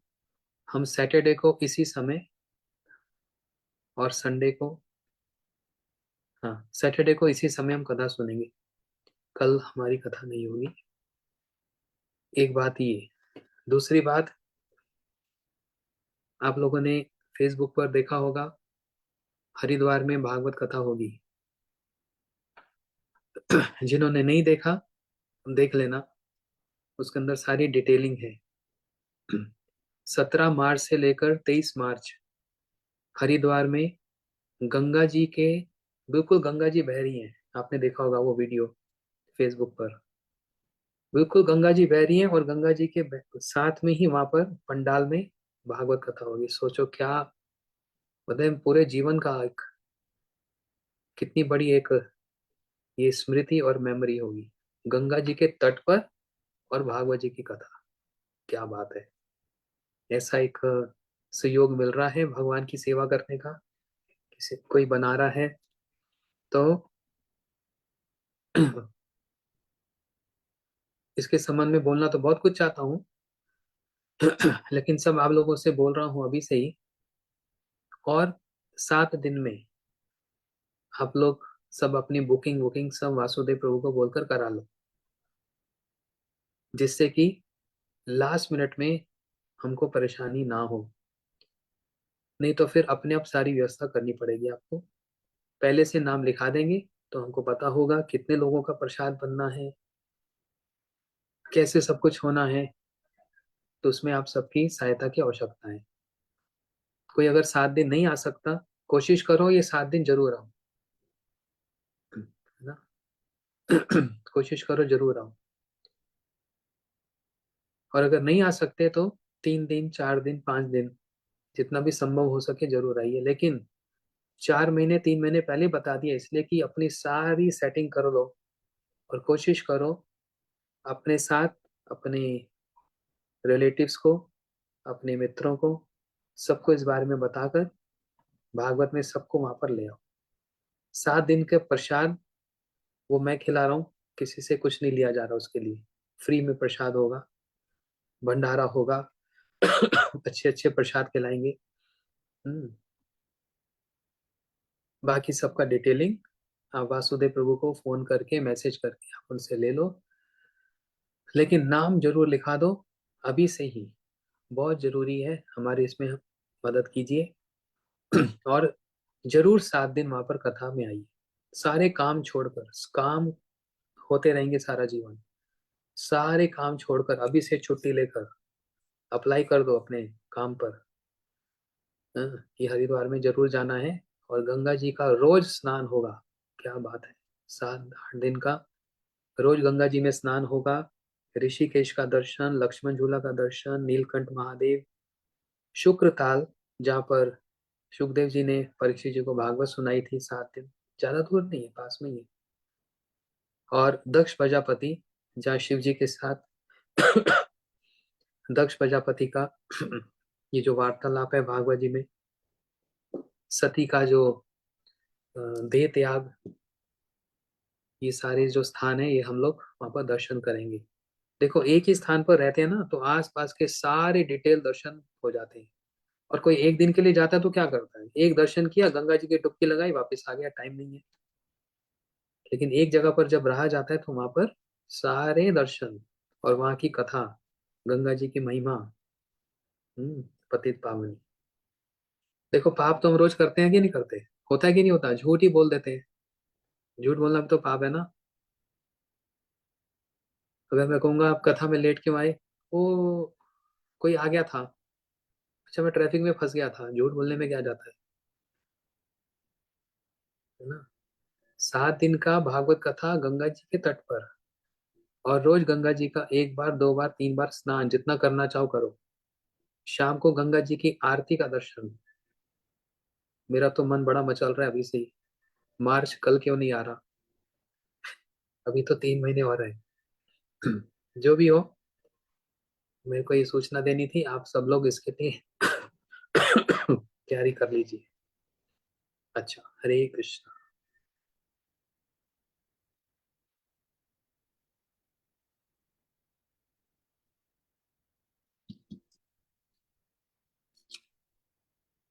हम सैटरडे को इसी समय, और संडे को, हाँ सैटरडे को इसी समय हम कथा सुनेंगे। कल हमारी कथा नहीं होगी। एक बात ये। दूसरी बात, आप लोगों ने फेसबुक पर देखा होगा, हरिद्वार में भागवत कथा होगी। जिन्होंने नहीं देखा देख लेना, उसके अंदर सारी डिटेलिंग है। 17 मार्च से लेकर 23 मार्च, हरिद्वार में गंगा जी के, बिल्कुल गंगा जी बह रही हैं। आपने देखा होगा वो वीडियो फेसबुक पर। बिल्कुल गंगा जी बह रही हैं और गंगा जी के साथ में ही वहां पर पंडाल में भागवत कथा होगी। सोचो क्या, मतलब पूरे जीवन का एक, कितनी बड़ी एक ये स्मृति और मेमोरी होगी, गंगा जी के तट पर और भागवत जी की कथा। क्या बात है। ऐसा एक सहयोग मिल रहा है भगवान की सेवा करने का, किसी कोई बना रहा है तो। इसके संबंध में बोलना तो बहुत कुछ चाहता हूँ। लेकिन सब आप लोगों से बोल रहा हूँ अभी से ही। और 7 दिन में आप लोग सब अपनी बुकिंग वुकिंग सब वासुदेव प्रभु को बोलकर करा लो, जिससे कि लास्ट मिनट में हमको परेशानी ना हो। नहीं तो फिर अपने आप सारी व्यवस्था करनी पड़ेगी आपको। पहले से नाम लिखा देंगे तो हमको पता होगा कितने लोगों का प्रसाद बनना है, कैसे सब कुछ होना है। तो उसमें आप सबकी सहायता की आवश्यकता है। कोई अगर 7 दिन नहीं आ सकता, कोशिश करो ये 7 दिन जरूर आओ, है ना। कोशिश करो जरूर आओ। और अगर नहीं आ सकते तो 3 दिन, 4 दिन, 5 दिन, जितना भी संभव हो सके जरूर आइए। लेकिन 4 महीने, 3 महीने पहले बता दिया इसलिए कि अपनी सारी सेटिंग कर लो। और कोशिश करो अपने साथ अपने रिलेटिव्स को, अपने मित्रों को, सबको इस बारे में बताकर भागवत में सबको वहां पर ले आओ। 7 दिन के प्रसाद वो मैं खिला रहा हूँ, किसी से कुछ नहीं लिया जा रहा, उसके लिए फ्री में प्रसाद होगा, भंडारा होगा। अच्छे अच्छे प्रसाद खिलाएंगे। हम्म, बाकी सबका डिटेलिंग आप वासुदेव प्रभु को फोन करके मैसेज करके आप उनसे ले लो। लेकिन नाम जरूर लिखा दो अभी से ही, बहुत जरूरी है। हमारे इसमें मदद कीजिए। और जरूर 7 दिन वहां पर कथा में आइए। सारे काम छोड़कर, काम होते रहेंगे सारा जीवन, सारे काम छोड़कर अभी से छुट्टी लेकर अप्लाई कर दो अपने काम पर। हाँ, कि हरिद्वार में जरूर जाना है और गंगा जी का रोज स्नान होगा। क्या बात है। 7 8 दिन का रोज गंगा जी में स्नान होगा। ऋषिकेश का दर्शन, लक्ष्मण झूला का दर्शन, नीलकंठ महादेव, शुक्र ताल, जहाँ पर सुखदेव जी ने परीक्षित जी को भागवत सुनाई थी। 7 दिन, ज्यादा दूर नहीं है, पास में ही है। और दक्ष प्रजापति, जहाँ शिव जी के साथ दक्ष प्रजापति का ये जो वार्तालाप है भागवत जी में, सती का जो देह त्याग, ये सारे जो स्थान है ये हम लोग वहां पर दर्शन करेंगे। देखो एक ही स्थान पर रहते हैं ना तो आसपास के सारे डिटेल दर्शन हो जाते हैं। और कोई एक दिन के लिए जाता है तो क्या करता है, एक दर्शन किया, गंगा जी की डुबकी लगाई, वापस आ गया, टाइम नहीं है। लेकिन एक जगह पर जब रहा जाता है तो वहां पर सारे दर्शन और वहां की कथा, गंगा जी की महिमा। पतित पावनी। देखो पाप तो हम रोज करते हैं कि नहीं करते, होता है कि नहीं होता, झूठ ही बोल देते हैं। झूठ बोलना भी तो पाप है ना। अगर मैं कहूंगा आप कथा में लेट क्यों आए, वो कोई आ गया था, अच्छा मैं ट्रैफिक में फंस गया था, झूठ बोलने में क्या जाता है ना। 7 दिन का भागवत कथा गंगा जी के तट पर, और रोज गंगा जी का 1 बार 2 बार 3 बार स्नान, जितना करना चाहो करो। शाम को गंगा जी की आरती का दर्शन। मेरा तो मन बड़ा मचल रहा है अभी से ही। मार्च कल क्यों नहीं आ रहा, अभी तो 3 महीने और है। जो भी हो, मेरे को ये सूचना देनी थी, आप सब लोग इसके लिए तैयारी कर लीजिए। अच्छा, हरे कृष्णा।